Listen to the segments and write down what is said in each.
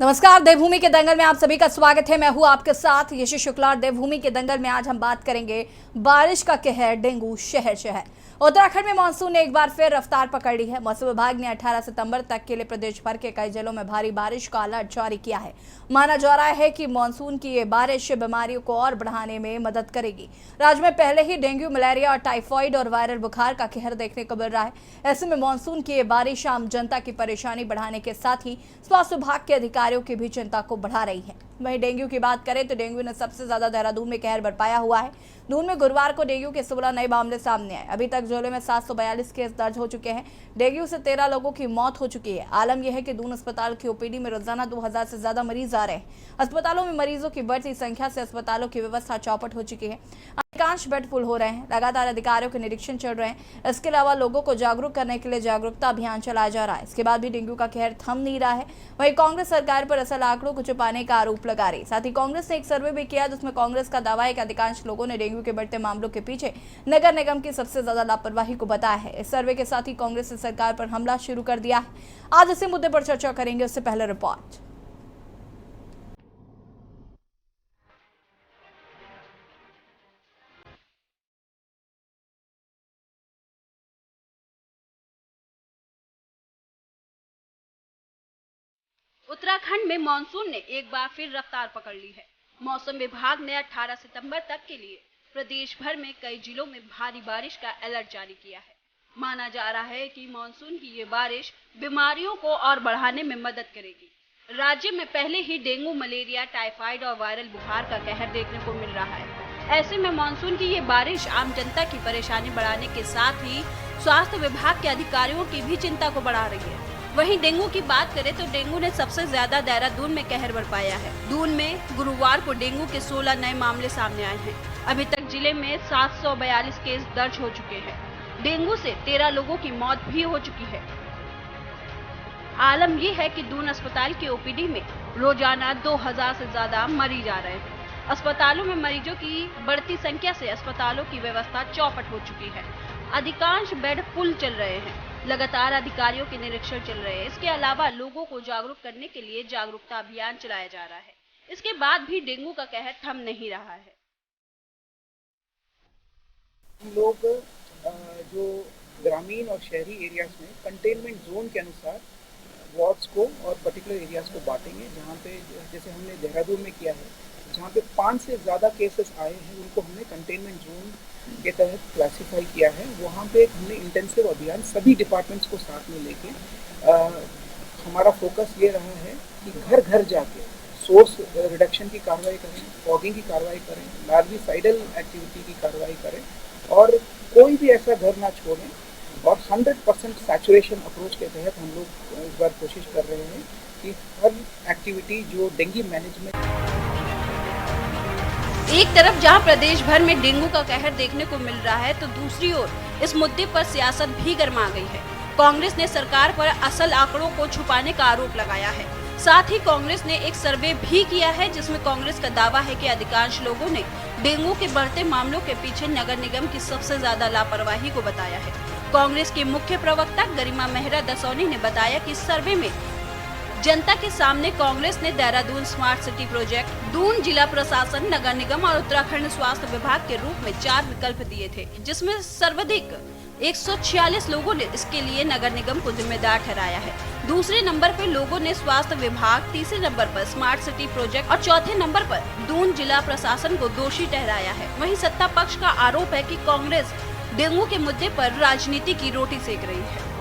नमस्कार। देवभूमि के दंगल में आप सभी का स्वागत है। मैं हूं आपके साथ यशी शुक्ला। और देवभूमि के दंगल में आज हम बात करेंगे बारिश का कहर, डेंगू शहर शहर। उत्तराखंड में मानसून ने एक बार फिर रफ्तार पकड़ ली है। मौसम विभाग ने 18 सितंबर तक के लिए प्रदेश भर के कई जिलों में भारी बारिश का अलर्ट जारी किया है। माना जा रहा है कि मानसून की ये बारिश बीमारियों को और बढ़ाने में मदद करेगी। राज्य में पहले ही डेंगू, मलेरिया और टाइफाइड और वायरल बुखार का कहर देखने को मिल रहा है। ऐसे में मानसून की ये बारिश आम जनता की परेशानी बढ़ाने के साथ ही स्वास्थ्य विभाग के अधिकारियों की भी चिंता को बढ़ा रही है। वहीं डेंगू की बात करें तो डेंगू ने सबसे ज्यादा देहरादून में कहर बरपाया हुआ है। दून में गुरुवार को डेंगू के 16 नए मामले सामने आए। अभी तक जिले में 742 केस दर्ज हो चुके हैं। डेंगू से 13 लोगों की मौत हो चुकी है। आलम यह है कि दून अस्पताल की ओपीडी में रोजाना 2000 से ज्यादा मरीज आ रहे हैं। अस्पतालों में मरीजों की बढ़ती संख्या से अस्पतालों की व्यवस्था चौपट हो चुकी है। अधिकांश बेड फुल हो रहे हैं। लगातार अधिकारियों के निरीक्षण चल रहे हैं। इसके अलावा लोगों को जागरूक करने के लिए जागरूकता अभियान चलाया जा रहा है। इसके बाद भी डेंगू का कहर थम नहीं रहा है। वहीं कांग्रेस सरकार पर असल आंकड़ों को छुपाने का आरोप लगा रही। साथ ही कांग्रेस ने एक सर्वे भी किया जिसमें कांग्रेस का दावा है कि अधिकांश लोगों ने डेंगू के बढ़ते मामलों के पीछे नगर निगम की सबसे ज्यादा लापरवाही को बताया है। इस सर्वे के साथ ही कांग्रेस ने सरकार पर हमला शुरू कर दिया है। आज इसी मुद्दे पर चर्चा करेंगे। उससे पहले रिपोर्ट। उत्तराखंड में मानसून ने एक बार फिर रफ्तार पकड़ ली है। मौसम विभाग ने 18 सितंबर तक के लिए प्रदेश भर में कई जिलों में भारी बारिश का अलर्ट जारी किया है। माना जा रहा है कि मानसून की ये बारिश बीमारियों को और बढ़ाने में मदद करेगी। राज्य में पहले ही डेंगू, मलेरिया, टाइफाइड और वायरल बुखार का कहर देखने को मिल रहा है। ऐसे में मानसून की ये बारिश आम जनता की परेशानी बढ़ाने के साथ ही स्वास्थ्य विभाग के अधिकारियों की भी चिंता को बढ़ा रही है। वहीं डेंगू की बात करें तो डेंगू ने सबसे ज्यादा देहरादून में कहर बरपाया है। दून में गुरुवार को डेंगू के 16 नए मामले सामने आए हैं। अभी तक जिले में 742 केस दर्ज हो चुके हैं। डेंगू से 13 लोगों की मौत भी हो चुकी है। आलम यह है कि दून अस्पताल की ओपीडी में रोजाना 2000 से ज्यादा मरीज आ रहे हैं। अस्पतालों में मरीजों की बढ़ती संख्या से अस्पतालों की व्यवस्था चौपट हो चुकी है। अधिकांश बेड फुल चल रहे हैं। लगातार अधिकारियों के निरीक्षण चल रहे हैं। इसके अलावा लोगों को जागरूक करने के लिए जागरूकता अभियान चलाया जा रहा है। इसके बाद भी डेंगू का कहर थम नहीं रहा है। हम लोग जो ग्रामीण और शहरी एरियाज में कंटेनमेंट जोन के अनुसार वार्ड्स को और पर्टिकुलर एरियाज को बांटेंगे। जहाँ पे जैसे हमने देहरादून में किया है, जहाँ पे 5 से ज़्यादा केसेस आए हैं उनको हमने कंटेनमेंट जोन के तहत क्लासिफाई किया है। वहाँ पे हमने इंटेंसिव अभियान सभी डिपार्टमेंट्स को साथ में लेके हमारा फोकस ये रहा है कि घर घर जाके सोर्स रिडक्शन की कार्रवाई करें, फॉगिंग की कार्रवाई करें, लार्विसाइडल एक्टिविटी की कार्रवाई करें और कोई भी ऐसा घर ना छोड़ें। और 100% सैचुरेशन अप्रोच के तहत हम लोग इस बार कोशिश कर रहे हैं कि हर एक्टिविटी जो डेंगू मैनेजमेंट। एक तरफ जहां प्रदेश भर में डेंगू का कहर देखने को मिल रहा है तो दूसरी ओर इस मुद्दे पर सियासत भी गर्मा गई है। कांग्रेस ने सरकार पर असल आंकड़ों को छुपाने का आरोप लगाया है। साथ ही कांग्रेस ने एक सर्वे भी किया है जिसमें कांग्रेस का दावा है कि अधिकांश लोगों ने डेंगू के बढ़ते मामलों के पीछे नगर निगम की सबसे ज्यादा लापरवाही को बताया है। कांग्रेस के मुख्य प्रवक्ता गरिमा मेहरा दसौनी ने बताया कि इस सर्वे में जनता के सामने कांग्रेस ने Dehradun smart city project, Doon जिला प्रशासन, नगर निगम और उत्तराखंड स्वास्थ्य विभाग के रूप में 4 विकल्प दिए थे, जिसमें सर्वाधिक 146 लोगों ने इसके लिए नगर निगम को जिम्मेदार ठहराया है। दूसरे नंबर पर लोगों ने स्वास्थ्य विभाग, तीसरे नंबर पर स्मार्ट सिटी प्रोजेक्ट और चौथे नंबर पर दून जिला प्रशासन को दोषी ठहराया है। वहीं सत्ता पक्ष का आरोप है कि कांग्रेस डेंगू के मुद्दे पर राजनीति की रोटी सेक रही है।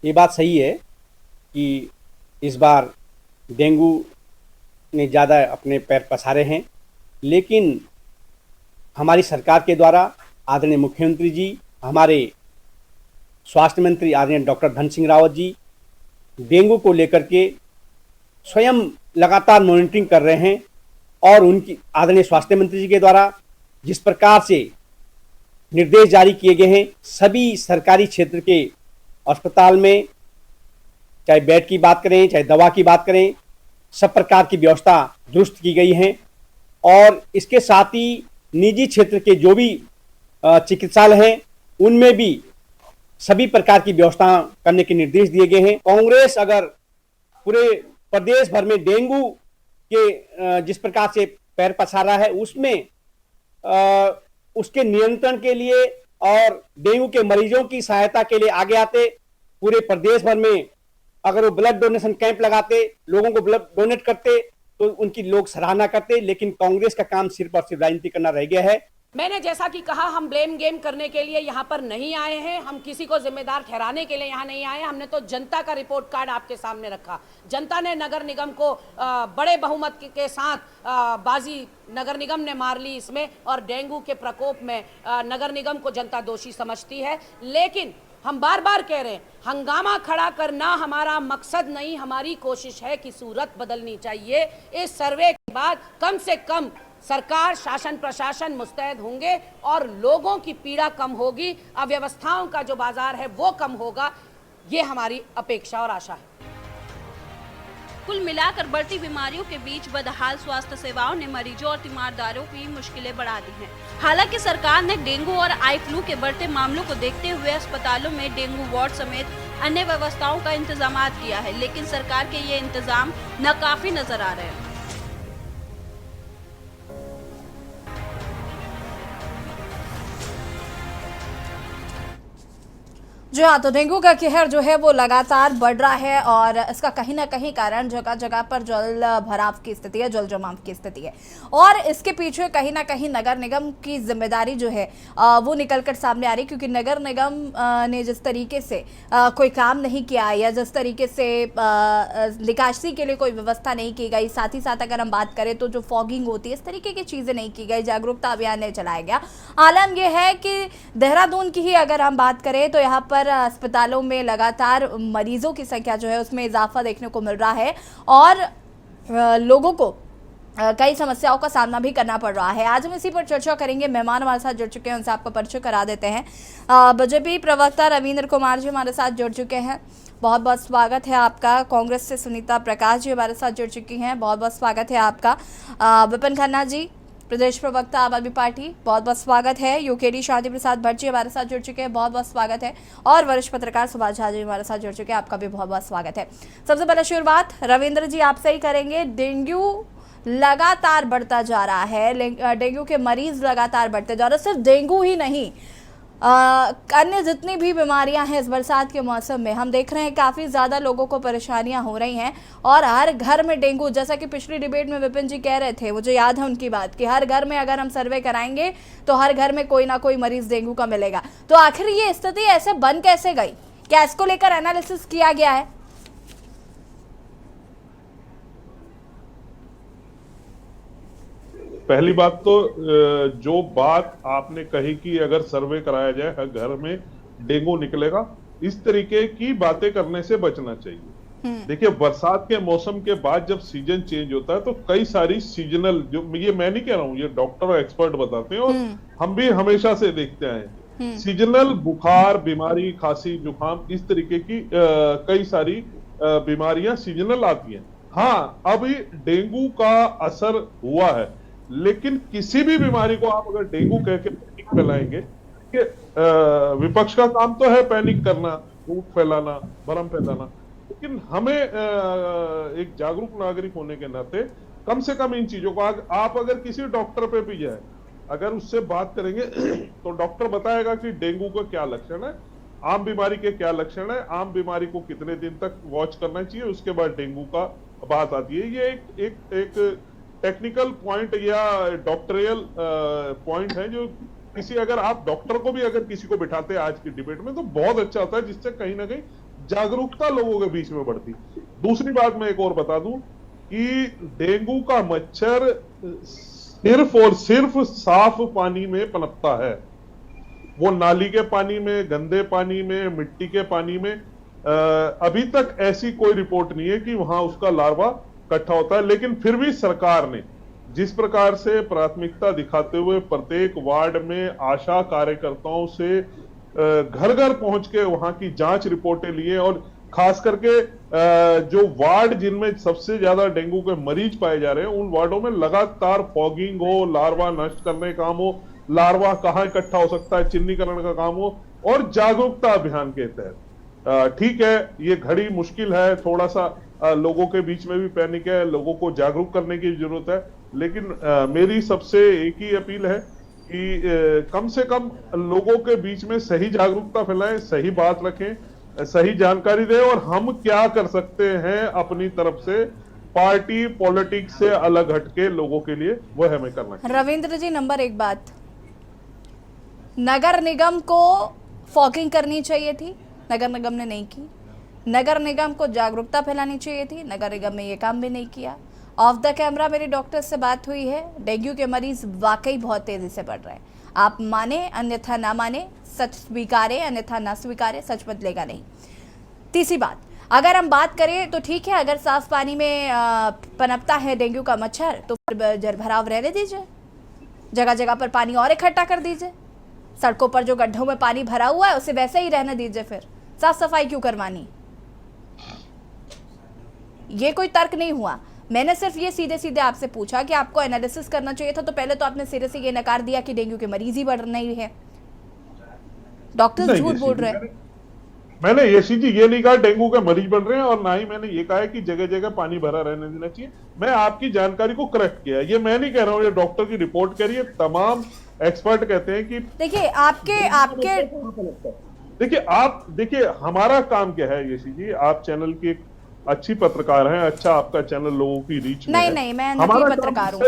ये बात सही है कि इस बार डेंगू ने ज़्यादा अपने पैर पसारे हैं, लेकिन हमारी सरकार के द्वारा आदरणीय मुख्यमंत्री जी, हमारे स्वास्थ्य मंत्री आदरणीय डॉक्टर धन सिंह रावत जी डेंगू को लेकर के स्वयं लगातार मॉनिटरिंग कर रहे हैं। और उनकी आदरणीय स्वास्थ्य मंत्री जी के द्वारा जिस प्रकार से निर्देश जारी किए गए हैं, सभी सरकारी क्षेत्र के अस्पताल में चाहे बेड की बात करें, चाहे दवा की बात करें, सब प्रकार की व्यवस्था दुरुस्त की गई है। और इसके साथ ही निजी क्षेत्र के जो भी चिकित्सालय हैं उनमें भी सभी प्रकार की व्यवस्था करने के निर्देश दिए गए हैं। कांग्रेस अगर पूरे प्रदेश भर में डेंगू के जिस प्रकार से पैर पसारा है उसमें उसके नियंत्रण के लिए और डेंगू के मरीजों की सहायता के लिए आगे आते, पूरे प्रदेश भर में अगर वो ब्लड डोनेशन कैंप लगाते, लोगों को ब्लड डोनेट करते तो उनकी लोग सराहना करते। लेकिन कांग्रेस का काम सिर्फ और सिर्फ राजनीति करना रह गया है। मैंने जैसा कि कहा, हम ब्लेम गेम करने के लिए यहाँ पर नहीं आए हैं, हम किसी को जिम्मेदार ठहराने के लिए यहाँ नहीं आए। हमने तो जनता का रिपोर्ट कार्ड आपके सामने रखा। जनता ने नगर निगम को बड़े बहुमत के साथ बाजी नगर निगम ने मार ली इसमें, और डेंगू के प्रकोप में नगर निगम को जनता दोषी समझती है। लेकिन हम बार बार कह रहे हैं, हंगामा खड़ा करना हमारा मकसद नहीं, हमारी कोशिश है कि सूरत बदलनी चाहिए। इस सर्वे के बाद कम से कम सरकार, शासन प्रशासन मुस्तैद होंगे और लोगों की पीड़ा कम होगी, अव्यवस्थाओं का जो बाजार है वो कम होगा। ये हमारी अपेक्षा और आशा है। कुल मिलाकर बढ़ती बीमारियों के बीच बदहाल स्वास्थ्य सेवाओं ने मरीजों और तीमारदारों की मुश्किलें बढ़ा दी हैं। हालांकि सरकार ने डेंगू और आई फ्लू के बढ़ते मामलों को देखते हुए अस्पतालों में डेंगू वार्ड समेत अन्य व्यवस्थाओं का इंतजाम किया है, लेकिन सरकार के ये इंतजाम नाकाफी नजर आ रहे हैं। जी हाँ, तो डेंगू का कहर जो है वो लगातार बढ़ रहा है और इसका कहीं ना कहीं कारण जगह जगह पर जल भराव की स्थिति है, जल जमाव की स्थिति है। और इसके पीछे कहीं ना कहीं नगर निगम की जिम्मेदारी जो है वो निकलकर सामने आ रही, क्योंकि नगर निगम ने जिस तरीके से कोई काम नहीं किया या जिस तरीके से निकासी के लिए कोई व्यवस्था नहीं की गई, साथ ही साथ अगर हम बात करें तो जो फॉगिंग होती है, इस तरीके की चीज़ें नहीं की गई, जागरूकता अभियान नहीं चलाया गया। आलम यह है कि देहरादून की ही अगर हम बात करें तो यहाँ पर अस्पतालों में लगातार मरीजों की संख्या जो है उसमें इजाफा देखने को मिल रहा है और लोगों को कई समस्याओं का सामना भी करना पड़ रहा है। आज हम इसी पर चर्चा करेंगे। मेहमान हमारे साथ जुड़ चुके हैं, उनसे आपका परिचय करा देते हैं। बीजेपी प्रवक्ता रविंद्र कुमार जी हमारे साथ जुड़ चुके हैं, बहुत बहुत स्वागत है आपका। कांग्रेस से सुनीता प्रकाश जी हमारे साथ जुड़ चुकी हैं, बहुत बहुत स्वागत है आपका। विपिन खन्ना जी प्रदेश प्रवक्ता आम आदमी पार्टी, बहुत बहुत स्वागत है। यूकेडी शांति प्रसाद भट्ट जी हमारे साथ जुड़ चुके हैं, बहुत बहुत स्वागत है। और वरिष्ठ पत्रकार सुभाष झा जी हमारे साथ जुड़ चुके हैं, आपका भी बहुत बहुत स्वागत है। सबसे पहले शुरुआत रविंद्र जी आपसे ही करेंगे। डेंगू लगातार बढ़ता जा रहा है, डेंगू के मरीज लगातार बढ़ते जा रहे हैं। सिर्फ डेंगू ही नहीं, अन्य जितनी भी बीमारियां हैं इस बरसात के मौसम में हम देख रहे हैं काफ़ी ज़्यादा लोगों को परेशानियां हो रही हैं और हर घर में डेंगू, जैसा कि पिछली डिबेट में विपिन जी कह रहे थे, मुझे याद है उनकी बात कि हर घर में अगर हम सर्वे कराएंगे तो हर घर में कोई ना कोई मरीज डेंगू का मिलेगा। तो आखिर ये स्थिति ऐसे बन कैसे गई? क्या इसको लेकर एनालिसिस किया गया है? पहली बात तो जो बात आपने कही कि अगर सर्वे कराया जाए हर घर में डेंगू निकलेगा, इस तरीके की बातें करने से बचना चाहिए। देखिए, बरसात के मौसम के बाद जब सीजन चेंज होता है तो कई सारी सीजनल, जो ये मैं नहीं कह रहा हूँ, ये डॉक्टर और एक्सपर्ट बताते हैं और हम भी हमेशा से देखते आए, सीजनल बुखार, बीमारी, खांसी, जुकाम, इस तरीके की कई सारी बीमारियां सीजनल आती हैं। हाँ, अभी डेंगू का असर हुआ है, लेकिन किसी भी बीमारी को आप अगर डेंगू कह के पैनिक फैलाएंगे, कि विपक्ष का काम तो है पैनिक करना, झूठ फैलाना, भ्रम फैलाना, लेकिन हमें एक जागरूक नागरिक होने के नाते कम से कम इन चीजों को आप अगर किसी डॉक्टर पे भी जाए, अगर उससे बात करेंगे तो डॉक्टर बताएगा कि डेंगू का क्या लक्षण है, आम बीमारी के क्या लक्षण है, आम बीमारी को कितने दिन तक वॉच करना चाहिए, उसके बाद डेंगू का बात आती है। ये एक टेक्निकल पॉइंट या डॉक्टरियल पॉइंट है जो किसी, अगर आप डॉक्टर को भी अगर किसी को बिठाते हैं आज की डिबेट में तो बहुत अच्छा होता है, जिससे कहीं ना कहीं जागरूकता लोगों के बीच में बढ़ती। दूसरी बात मैं एक और बता दूं कि डेंगू का मच्छर सिर्फ और सिर्फ साफ पानी में पनपता है। वो नाली के पानी में, गंदे पानी में, मिट्टी के पानी में अभी तक ऐसी कोई रिपोर्ट नहीं है कि वहां उसका लार्वा इकट्ठा होता है। लेकिन फिर भी सरकार ने जिस प्रकार से प्राथमिकता दिखाते हुए प्रत्येक वार्ड में आशा कार्यकर्ताओं से घर घर पहुंच के वहां की जांच रिपोर्टें लिए और खास करके जो वार्ड जिनमें सबसे ज्यादा डेंगू के मरीज पाए जा रहे हैं उन वार्डों में लगातार फॉगिंग हो, लार्वा नष्ट करने का काम हो, लार्वा कहां इकट्ठा हो सकता है चिन्हीकरण का काम हो, और जागरूकता अभियान के तहत। ठीक है, ये घड़ी मुश्किल है, थोड़ा सा लोगों के बीच में भी पैनिक है, लोगों को जागरूक करने की जरूरत है, लेकिन मेरी सबसे एक ही अपील है कि कम से कम लोगों के बीच में सही जागरूकता फैलाएं, सही बात रखें, सही जानकारी दें, और हम क्या कर सकते हैं अपनी तरफ से पार्टी पॉलिटिक्स से अलग हटके लोगों के लिए, वह हमें करना चाहिए। रविंद्र जी, नंबर एक बात, नगर निगम को फॉगिंग करनी चाहिए थी, नगर निगम ने नहीं की। नगर निगम को जागरूकता फैलानी चाहिए थी, नगर निगम ने ये काम भी नहीं किया। ऑफ द कैमरा मेरी डॉक्टर से बात हुई है, डेंगू के मरीज वाकई बहुत तेजी से बढ़ रहे हैं। आप माने अन्यथा ना माने, सच स्वीकारे अन्यथा ना स्वीकारे, सच बदलेगा नहीं। तीसरी बात, अगर हम बात करें तो ठीक है, अगर साफ पानी में पनपता है डेंगू का मच्छर तो फिर जलभराव रहने दीजिए, जगह जगह पर पानी और इकट्ठा कर दीजिए, सड़कों पर जो गड्ढों में पानी भरा हुआ है उसे वैसे ही रहने दीजिए, फिर साफ सफाई क्यों करवानी। ये कोई तर्क नहीं हुआ। मैंने सिर्फ ये सीधे सीधे आपसे पूछा कि आपको एनालिसिस करना चाहिए था, तो पहले तो आपने सिरे से ये नकार दिया कि डेंगू के मरीज ही बढ़ नहीं है, डॉक्टर झूठ बोल रहे हैं। मैंने ये नहीं कहा डेंगू के मरीज बढ़ रहे हैं, और ना ही मैंने ये कहा है कि जगह जगह पानी भरा रहने देना चाहिए। मैं आपकी जानकारी को करेक्ट किया, ये मैं नहीं कह रहा हूँ, ये डॉक्टर की रिपोर्ट कह रही है, तमाम एक्सपर्ट कहते हैं कि देखिए देखिए हमारा काम क्या है यशी जी, आप चैनल की एक अच्छी पत्रकार हैं, अच्छा आपका चैनल लोगों की रीच में है। नहीं, मैं नकली पत्रकार हूँ।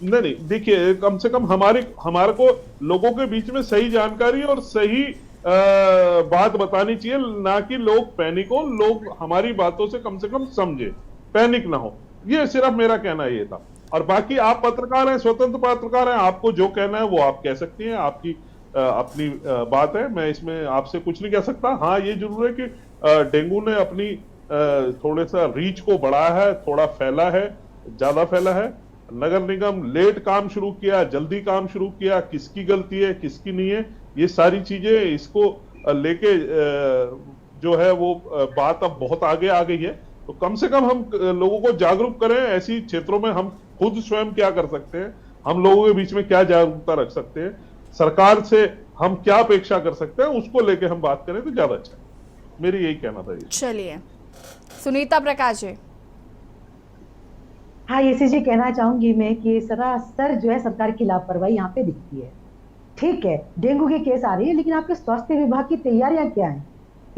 नहीं, देखिए कम से कम हमारे को लोगों के बीच में सही जानकारी और सही बात बतानी चाहिए, ना कि लोग पैनिक हो, लोग हमारी बातों से कम समझे, पैनिक ना हो। ये सिर्फ मेरा कहना ये था। और बाकी आप पत्रकार हैं, स्वतंत्र पत्रकार हैं, आपको जो कहना है वो आप कह सकती हैं, आपकी अपनी बात है, मैं इसमें आपसे कुछ नहीं कह सकता। हाँ, ये जरूर है कि डेंगू ने अपनी थोड़े सा रीच को बढ़ाया है, थोड़ा फैला है, ज्यादा फैला है। नगर निगम लेट काम शुरू किया, जल्दी काम शुरू किया, किसकी गलती है किसकी नहीं है, ये सारी चीजें इसको लेके जो है वो बात अब बहुत आगे आ गई है। तो कम से कम हम लोगों को जागरूक करें, ऐसी क्षेत्रों में हम खुद स्वयं क्या कर सकते हैं, हम लोगों के बीच में क्या जागरूकता रख सकते हैं, सरकार से हम क्या अपेक्षा कर सकते हैं, उसको लेके हम बात करें तो ज्यादा अच्छा है। मेरी यही कहना था। चलिए, सुनीता प्रकाश जी। हाँ, ये जी कहना चाहूंगी मैं कि सरासर जो है सरकार की लापरवाही यहाँ पे दिखती है। ठीक है, डेंगू के केस आ रही है, लेकिन आपके स्वास्थ्य विभाग की तैयारियां क्या हैं?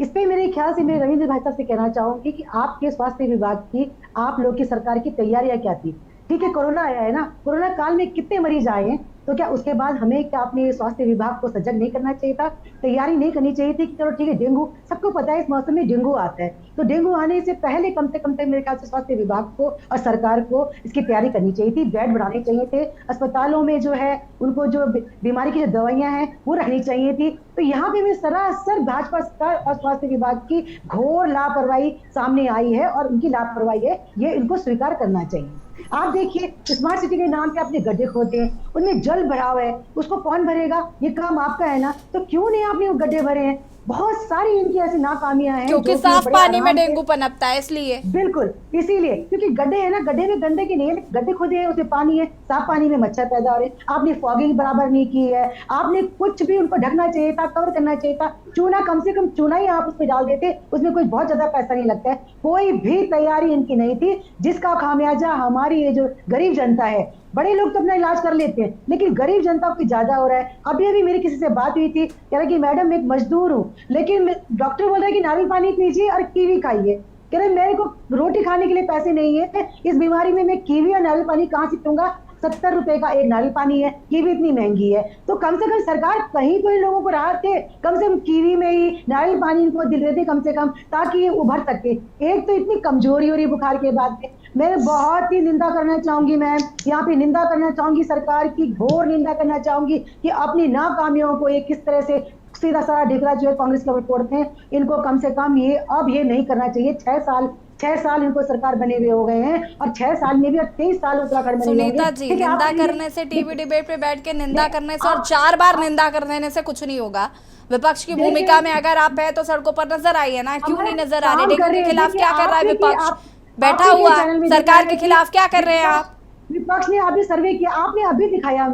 इस पे मेरे ख्याल से मैं रविंद्र भाई साहब से कहना चाहूंगी कि आपके स्वास्थ्य विभाग की, आप लोग की सरकार की तैयारियां क्या थी? ठीक है, कोरोना आया है ना, कोरोना काल में कितने मरीज आए हैं, तो क्या उसके बाद हमें क्या अपने स्वास्थ्य विभाग को सजग नहीं करना चाहिए था, तैयारी नहीं करनी चाहिए थी कि चलो ठीक है, डेंगू सबको पता है इस मौसम में डेंगू आता है, तो डेंगू आने से पहले कम से कम मेरे ख्याल से स्वास्थ्य विभाग को और सरकार को इसकी तैयारी करनी चाहिए थी। बेड बढ़ाने चाहिए थे, अस्पतालों में जो है उनको जो बीमारी की जो दवाइयां हैं वो रहनी चाहिए थी। तो यहाँ पे भी सरासर भाजपा सरकार और स्वास्थ्य विभाग की घोर लापरवाही सामने आई है, और उनकी लापरवाही है, ये इनको स्वीकार करना चाहिए। आप देखिए, स्मार्ट सिटी के नाम पे आपने गड्ढे खोदे हैं, उनमें जल भराव है, उसको कौन भरेगा? ये काम आपका है ना, तो क्यों नहीं आपने वो गड्ढे भरे हैं? बहुत सारी इनकी ऐसी नाकामियां हैं, क्योंकि साफ पानी में डेंगू पनपता है, इसलिए। बिल्कुल, इसीलिए, क्योंकि गड्ढे है ना, गड्ढे में गंदगी नहीं है, गड्ढे खोदे हैं, उसमें पानी है, साफ पानी में मच्छर पैदा हो रहे हैं। आपने फॉगिंग बराबर नहीं की है, आपने कुछ भी उनको ढकना चाहिए था, कवर करना चाहिए था। चूना, कम से कम चूना ही आप उसमें डाल देते, उसमें कोई बहुत ज्यादा पैसा नहीं लगता है। कोई भी तैयारी इनकी नहीं थी, जिसका खामियाजा हमारी ये जो गरीब जनता है, बड़े लोग तो अपना इलाज कर लेते हैं, लेकिन गरीब जनता को ज्यादा हो रहा है। अभी मेरी किसी से बात हुई थी, कह रहा कि मैडम एक मजदूर हूँ, लेकिन डॉक्टर बोल रहा है कि नारियल पानी पीजिए और कीवी खाइए। कह रहे मेरे को रोटी खाने के लिए पैसे नहीं है, इस बीमारी में मैं कीवी और नारियल पानी कहाँ से पीऊंगा? 70 रुपए का एक नारियल पानी है, कीवी इतनी महंगी है। तो कम से कम सरकार कहीं तो इन लोगों को राहत दे, कम से कम कीवी में ही नारियल पानी इनको दिल देते कम से कम, ताकि ये उभर सके। एक तो इतनी कमजोरी हो रही बुखार के बाद में। मैं बहुत ही निंदा करना चाहूंगी, मैं यहाँ पे निंदा करना चाहूंगी, सरकार की घोर निंदा करना चाहूंगी कि अपनी नाकामियों को ये किस तरह से सीधा सारा ढिकला जो है कांग्रेस के रिपोर्ट में, इनको कम से कम ये अब ये नहीं करना चाहिए। 6 साल इनको सरकार बने हुए हो गए हैं, और 6 साल में भी, और 23 साल उत्तराखंड में। सुनीता जी, निंदा करने से, टीवी डिबेट पे बैठ के निंदा करने से और 4 बार निंदा कर देने से कुछ नहीं होगा। विपक्ष की भूमिका में अगर आप है तो सड़कों पर नजर आइए ना, क्यों नहीं नजर आ रहे? डेंगू के खिलाफ क्या कर रहा है विपक्ष? बैठा हुआ सरकार के खिलाफ क्या कर रहे हैं आप? विपक्ष ने अभी सर्वे किया, आपने अभी दिखाया,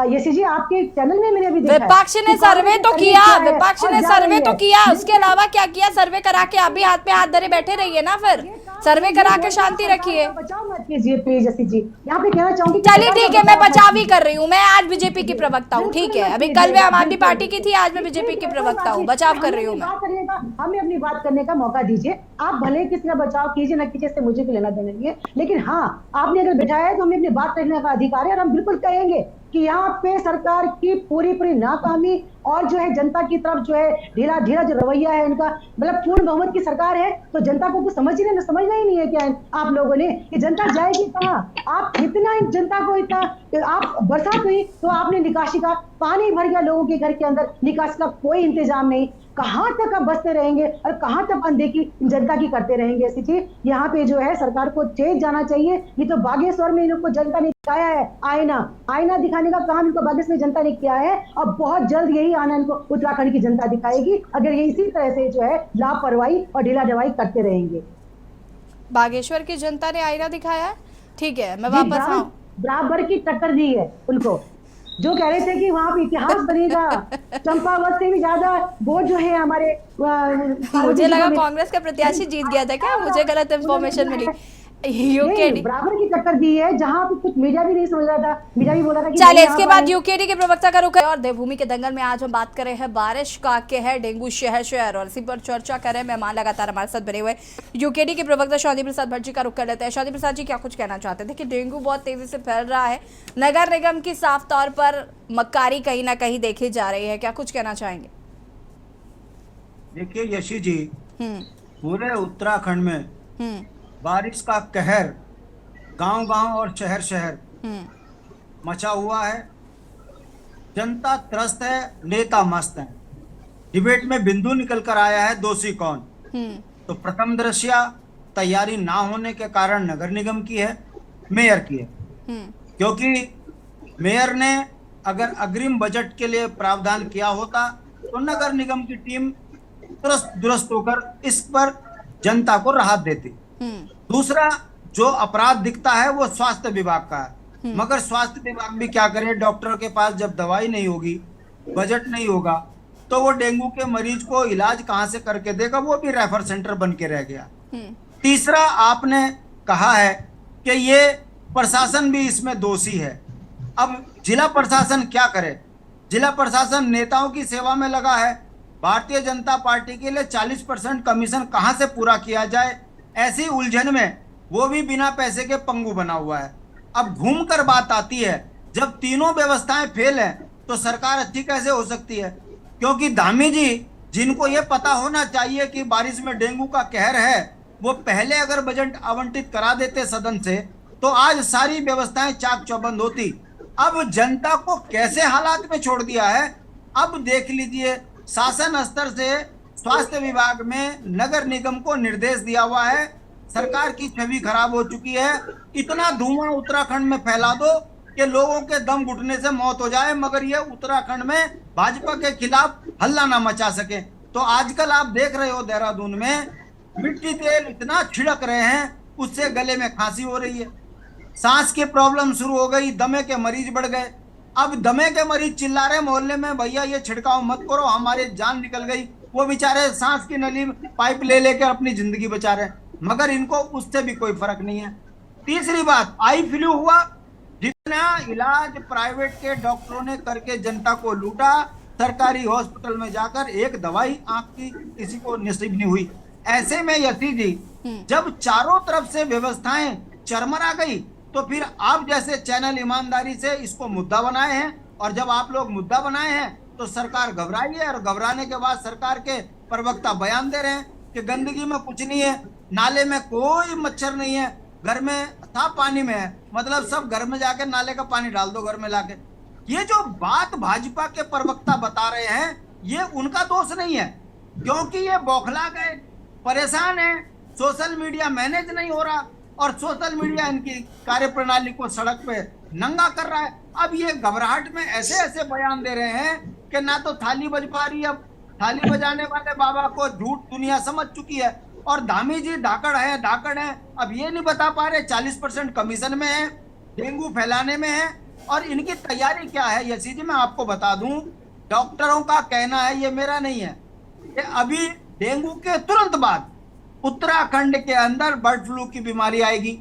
यशी जी आपके चैनल में मैंने अभी दिखाया। विपक्ष ने कि सर्वे तो कांग्रेस किया, है विपक्ष और ने जा सर्वे रही तो है। किया, उसके अलावा क्या किया? सर्वे करा के अभी हाथ पे हाथ धरे बैठे रहिए ना, फिर सर्वे करा के शांति रखिए। बचाव मत कीजिए प्लीज यशी जी, यहाँ पे कहना चाहूंगी कि चलिए सरकार ठीक का है, मैं बचाव मत बचाव ही कीजिए। कर रही हूँ। मैं आज बीजेपी की प्रवक्ता हूँ, ठीक है। अभी कल मैं आम आदमी पार्टी की थी, आज मैं बीजेपी की प्रवक्ता हूँ, बचाव कर रही हूँ मैं। हमें अपनी बात करने का मौका दीजिए। आप भले किसी का बचाव कीजिए ना कीजिए, इससे मुझे भी लेना देना नहीं है, लेकिन हाँ, आपने अगर बिठाया है तो हमें अपनी बात रखने का अधिकार है, और हम बिल्कुल कहेंगे कि यहाँ पे सरकार की पूरी नाकामी और जो है जनता की तरफ जो है ढीला जो रवैया है इनका, मतलब पूर्ण बहुमत की सरकार है तो जनता को कुछ समझना ही नहीं है क्या आप लोगों ने कि जनता जाएगी कहाँ? आप इतना जनता को इतना, आप बरसात हुई तो आपने निकासी का पानी भर गया लोगों के घर के अंदर, निकासी का कोई इंतजाम नहीं। कहां तक आप बसते रहेंगे और कहां तक अनदेखी जनता की करते रहेंगे? ऐसी चीज यहाँ पे जो है सरकार को चेत जाना चाहिए। ये तो बागेश्वर में इनको जनता ने दिखाया है आईना दिखाने का काम इनको बागेश्वर में जनता ने किया है, और बहुत जल्द यही आना इनको उत्तराखंड की जनता दिखाएगी अगर ये इसी तरह से जो है लापरवाही और ढीला ढवाई करते रहेंगे। बागेश्वर की जनता ने आईना दिखाया है, ठीक है। मैं वापस आऊँ, बराबर की टक्कर दी है उनको, जो कह रहे थे कि वहां पे इतिहास बनेगा, चंपावत से भी ज्यादा वोट जो है हमारे मुझे लगा कांग्रेस का प्रत्याशी जीत गया था क्या? मुझे गलत इंफॉर्मेशन मिली। यूकेडी बराबर की टक्कर दी है, जहां पे कुछ मीडिया भी नहीं समझ रहा था, मीडिया भी बोल रहा था कि चलिए इसके बाद यूकेडी के प्रवक्ता का रुख है। और देवभूमि के दंगल में आज हम बात कर रहे हैं बारिश का कहर डेंगू शहर, और इसी पर चर्चा कर रहे हैं। मेहमान लगातार हमारे साथ बने हुए यूकेडी के प्रवक्ता शादी प्रसाद भट्ट जी का रुख कर लेते हैं। शादी प्रसाद जी, क्या कुछ कहना चाहते थे कि डेंगू बहुत तेजी से फैल रहा है, नगर निगम की साफ तौर पर मक्कारी कहीं ना कहीं देखी जा रही है, क्या कुछ कहना चाहेंगे? देखिए यशी जी, पूरे उत्तराखंड में बारिश का कहर गांव-गांव और शहर मचा हुआ है। जनता त्रस्त है, नेता मस्त है। डिबेट में बिंदु निकल कर आया है, दोषी कौन? तो प्रथम दृष्टया तैयारी ना होने के कारण नगर निगम की है, मेयर की है। क्योंकि मेयर ने अगर अग्रिम बजट के लिए प्रावधान किया होता तो नगर निगम की टीम तुरंत दुरुस्त होकर इस पर जनता को राहत देती। दूसरा, जो अपराध दिखता है वो स्वास्थ्य विभाग का है, मगर स्वास्थ्य विभाग भी क्या करे, डॉक्टर के पास जब दवाई नहीं होगी, बजट नहीं होगा, तो वो डेंगू के मरीज को इलाज कहां से करके देगा? वो भी रेफर सेंटर बन के रह गया। तीसरा, आपने कहा है कि ये प्रशासन भी इसमें दोषी है। अब जिला प्रशासन क्या करे? जिला प्रशासन नेताओं की सेवा में लगा है। भारतीय जनता पार्टी के लिए 40% कमीशन कहां से पूरा किया जाए, ऐसी उलझन में वो भी बिना पैसे के पंगु बना हुआ है। अब घूमकर बात आती है, जब तीनों व्यवस्थाएं फेल हैं तो सरकार अच्छी कैसे हो सकती है? क्योंकि धामी जी, जिनको ये पता होना चाहिए कि बारिश में डेंगू का कहर है, वो पहले अगर बजट आवंटित करा देते सदन से तो आज सारी व्यवस्थाएं चाक चौबंद होती। अब जनता को कैसे हालात में छोड़ दिया है? अब देख लीजिए, शासन स्तर से स्वास्थ्य विभाग में नगर निगम को निर्देश दिया हुआ है, सरकार की छवि खराब हो चुकी है। इतना धुआं उत्तराखंड में फैला दो कि लोगों के दम घुटने से मौत हो जाए, मगर ये उत्तराखंड में भाजपा के खिलाफ हल्ला ना मचा सके। तो आजकल आप देख रहे हो देहरादून में मिट्टी तेल इतना छिड़क रहे हैं, उससे गले में खांसी हो रही है, सांस की प्रॉब्लम शुरू हो गई, दमे के मरीज बढ़ गए। अब दमे के मरीज चिल्ला रहे मोहल्ले में, भैया ये छिड़काव मत करो, हमारे जान निकल गई। वो बेचारे सांस की नली पाइप ले लेकर अपनी जिंदगी बचा रहे हैं, मगर इनको उससे भी कोई फर्क नहीं है। तीसरी बात, आई फ्लू हुआ, जितना इलाज प्राइवेट के डॉक्टरों ने करके जनता को लूटा, सरकारी हॉस्पिटल में जाकर एक दवाई आंख की किसी को नसीब नहीं हुई। ऐसे में यति जी, जब चारों तरफ से व्यवस्थाएं चरमरा गई तो फिर आप जैसे चैनल ईमानदारी से इसको मुद्दा बनाए हैं, और जब आप लोग मुद्दा बनाए हैं तो सरकार घबराई है, और घबराने के बाद सरकार के प्रवक्ता बयान दे रहे हैं कि गंदगी में कुछ नहीं है, नाले में कोई मच्छर नहीं है, घर में साफ पानी में है, मतलब सब घर में जाके नाले का पानी डाल दो घर में लाके। ये जो बात भाजपा के प्रवक्ता बता रहे हैं, ये उनका दोष नहीं है, क्योंकि ये बौखला गए, परेशान है, सोशल मीडिया मैनेज नहीं हो रहा, और सोशल मीडिया इनकी कार्यप्रणाली को सड़क पे नंगा कर रहा है। अब ये घबराहट में ऐसे ऐसे बयान दे रहे हैं कि ना तो थाली बज पा रही है, अब थाली बजाने वाले बाबा को झूठ दुनिया समझ चुकी है, और धामी जी धाकड़ है। अब ये नहीं बता पा रहे 40% कमीशन में है, डेंगू फैलाने में है। और इनकी तैयारी क्या है यशी जी, मैं आपको बता दूं, डॉक्टरों का कहना है, ये मेरा नहीं है, कि अभी डेंगू के तुरंत बाद उत्तराखंड के अंदर बर्ड फ्लू की बीमारी आएगी,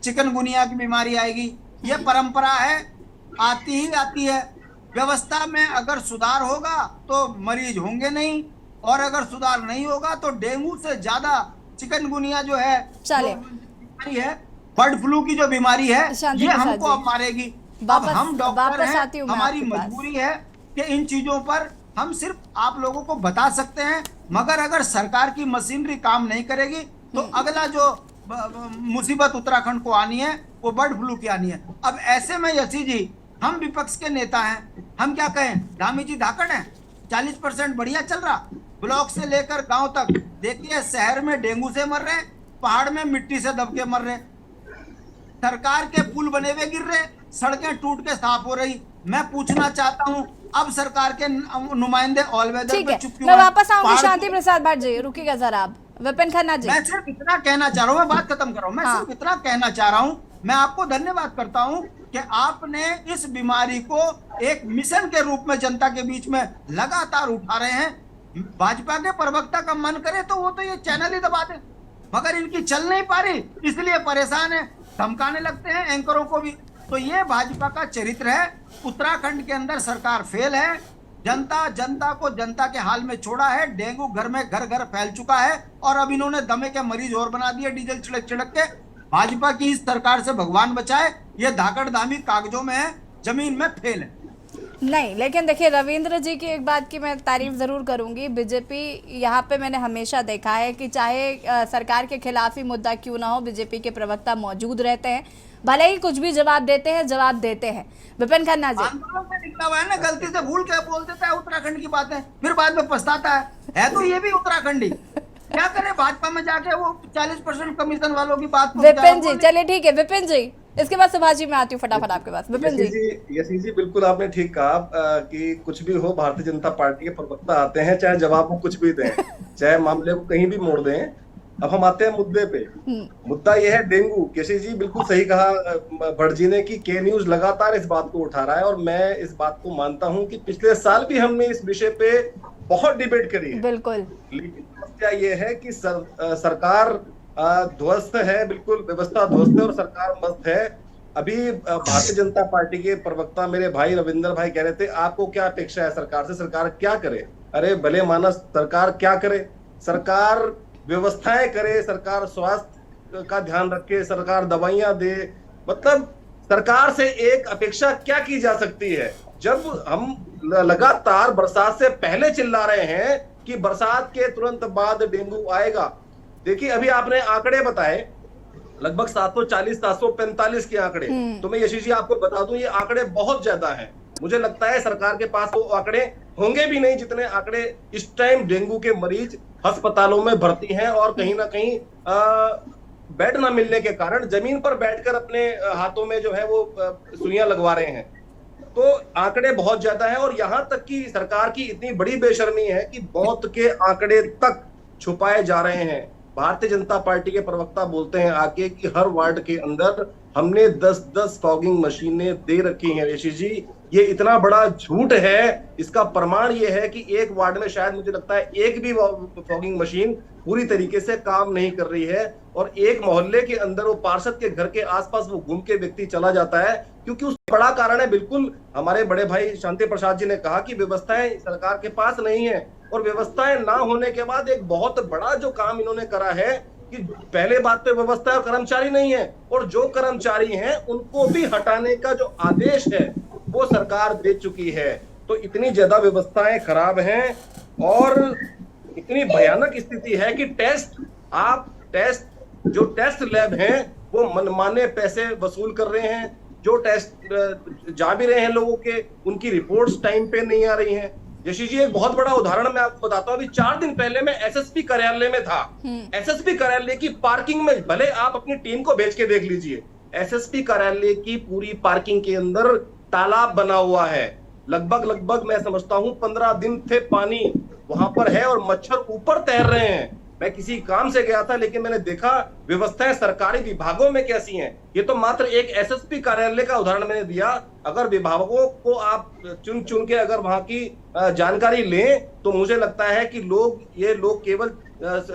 चिकनगुनिया की बीमारी आएगी। ये परंपरा है, आती ही आती है। व्यवस्था में अगर सुधार होगा तो मरीज होंगे नहीं, और अगर सुधार नहीं होगा तो डेंगू से ज्यादा चिकनगुनिया जो है, चले बीमारी है, बर्ड फ्लू की जो बीमारी है, शांति ये प्रसाद हमको जी। अब मारेगी। अब वापस- हम डॉक्टर वापस आती हैं, हूँ मैं हमारी आपके पास। मजबूरी है कि इन चीजों पर हम सिर्फ आप लोगों को बता सकते हैं, मगर अगर सरकार की मशीनरी काम नहीं करेगी तो अगला जो मुसीबत उत्तराखंड को आनी है वो बर्ड फ्लू की आनी है। अब ऐसे में यशी जी, हम विपक्ष के नेता हैं, हम क्या कहें, धामी जी धाकड़ हैं, 40% बढ़िया चल रहा, ब्लॉक से लेकर गांव तक देखिए, शहर में डेंगू से मर रहे, पहाड़ में मिट्टी से दब के मर रहे, सरकार के पुल बने हुए गिर रहे, सड़कें टूट के साफ हो रही। मैं पूछना चाहता हूं, अब सरकार के नुमाइंदे ऑल वेदर ठीक पे है, चुप क्यों मैं हैं? वापस आऊंगी। पहाड़ शांति को- प्रसाद भट्ट जी रुकिएगा जरा, आप विपिन खन्ना जी। मैं सिर्फ इतना कहना चाह रहा हूँ, मैं बात खत्म कर रहा हूँ, मैं हाँ। सिर्फ इतना कहना चाह रहा हूँ, मैं आपको धन्यवाद करता हूँ कि आपने इस बीमारी को एक मिशन के रूप में जनता के बीच में लगातार उठा रहे हैं। भाजपा के प्रवक्ता का मन करे तो वो तो ये चैनल ही दबा दे, मगर इनकी चल नहीं पा रही, इसलिए परेशान है, धमकाने लगते हैं एंकरों को भी। तो ये भाजपा का चरित्र है। उत्तराखंड के अंदर सरकार फेल है, जनता को जनता के हाल में छोड़ा है। डेंगू घर में घर घर फैल चुका है, और अब इन्होंने दमे के मरीज और बना दिए डीजल छिड़क छिड़क के। भाजपा की इस सरकार से भगवान बचाए, ये धाकड़ दामी कागजों में है, जमीन में फेल है। नहीं, लेकिन देखिए रविंद्र जी की एक बात की मैं तारीफ ज़रूर करूंगी। बीजेपी यहाँ पे मैंने हमेशा देखा है कि चाहे सरकार के खिलाफ ही मुद्दा क्यों ना हो, बीजेपी के प्रवक्ता मौजूद रहते हैं, भले ही कुछ भी जवाब देते हैं। विपिन खन्ना जी, आंदोलन में निकला हुआ है ना, गलती से भूल के बोल देता है उत्तराखंड की बातें, फिर बाद में पछताता है तो ये भी उत्तराखंडी। क्या करे, भाजपा में जाके वो 40% कमीशन वालों की बात को विपिन जी, चलिए ठीक है विपिन जी, इसके बाद सुभाष जी मैं आती हूँ फटाफट आपके पास। विपिन जी, यशी जी बिल्कुल आपने ठीक कहा कि कुछ भी हो, भारतीय जनता पार्टी के प्रवक्ता आते हैं, चाहे जवाब वो कुछ भी दें, चाहे मामले को कहीं भी मोड़ दें। अब हम आते हैं मुद्दे पे। मुद्दा यह है डेंगू। यशी जी बिल्कुल सही कहा भट्ट जी ने कि के न्यूज लगातार इस बात को उठा रहा है, और मैं इस बात को मानता हूं कि पिछले साल भी हमने इस विषय पे बहुत डिबेट करी है। बिल्कुल। लेकिन समस्या ये है कि सरकार ध्वस्त है, बिल्कुल व्यवस्था ध्वस्त है और सरकार मस्त है। अभी भारतीय जनता पार्टी के प्रवक्ता मेरे भाई रविंद्र भाई कह रहे थे, आपको क्या अपेक्षा है सरकार से, सरकार क्या करे? अरे भले मानस, सरकार क्या करे? सरकार व्यवस्थाएं करे, सरकार स्वास्थ्य का ध्यान रखे, सरकार दवाइयां दे। मतलब सरकार से एक अपेक्षा क्या की जा सकती है, जब हम लगातार बरसात से पहले चिल्ला रहे हैं कि बरसात के तुरंत बाद डेंगू आएगा। देखिए अभी आपने आंकड़े बताए, लगभग 740-745 के आंकड़े, तो मैं यशी जी आपको बता दूं ये आंकड़े बहुत ज्यादा हैं। मुझे लगता है सरकार के पास वो आंकड़े होंगे भी नहीं जितने आंकड़े इस टाइम डेंगू के मरीज अस्पतालों में भर्ती हैं, और कहीं ना कहीं बेड ना मिलने के कारण जमीन पर बैठकर अपने हाथों में जो है वो सुइयां लगवा रहे हैं। तो आंकड़े बहुत ज्यादा है, और यहां तक कि सरकार की इतनी बड़ी बेशर्मी है कि मौत के आंकड़े तक छुपाए जा रहे हैं। भारतीय जनता पार्टी के प्रवक्ता बोलते हैं आके कि हर वार्ड के अंदर हमने 10-10 फॉगिंग मशीनें दे रखी हैं। ऋषि जी ये इतना बड़ा झूठ है, इसका प्रमाण ये है कि एक वार्ड में शायद मुझे लगता है एक भी फॉगिंग मशीन पूरी तरीके से काम नहीं कर रही है, और एक मोहल्ले के अंदर वो पार्षद के घर के आसपास वो घूम के व्यक्ति चला जाता है, क्योंकि उसका बड़ा कारण है, बिल्कुल हमारे बड़े भाई शांति प्रसाद जी ने कहा कि व्यवस्थाएं सरकार के पास नहीं है, और व्यवस्थाएं ना होने के बाद एक बहुत बड़ा जो काम इन्होंने करा है कि पहले बात पे व्यवस्था और कर्मचारी नहीं है, और जो कर्मचारी हैं उनको भी हटाने का जो आदेश है वो सरकार दे चुकी है। तो इतनी ज्यादा व्यवस्थाएं खराब हैं, और इतनी भयानक स्थिति है कि जो टेस्ट लैब हैं वो मनमाने पैसे वसूल कर रहे हैं। जो टेस्ट जा भी रहे हैं लोगों के, उनकी रिपोर्ट्स टाइम पे नहीं आ रही हैं। यशी जी एक बहुत बड़ा उदाहरण मैं आपको बताता हूँ। अभी 4 दिन पहले मैं एसएसपी कार्यालय में था। एसएसपी कार्यालय की पार्किंग में, भले आप अपनी टीम को भेज के देख लीजिए, एसएसपी कार्यालय की पूरी पार्किंग के अंदर तालाब बना हुआ है। लगभग मैं समझता हूँ 15 दिन थे पानी वहां पर है, और मच्छर ऊपर तैर रहे हैं। मैं किसी काम से गया था, लेकिन मैंने देखा व्यवस्थाएं सरकारी विभागों में कैसी हैं। ये तो मात्र एक एसएसपी कार्यालय का उदाहरण मैंने दिया। अगर विभागों को आप चुन चुन के अगर वहां की जानकारी लें तो मुझे लगता है कि ये लोग केवल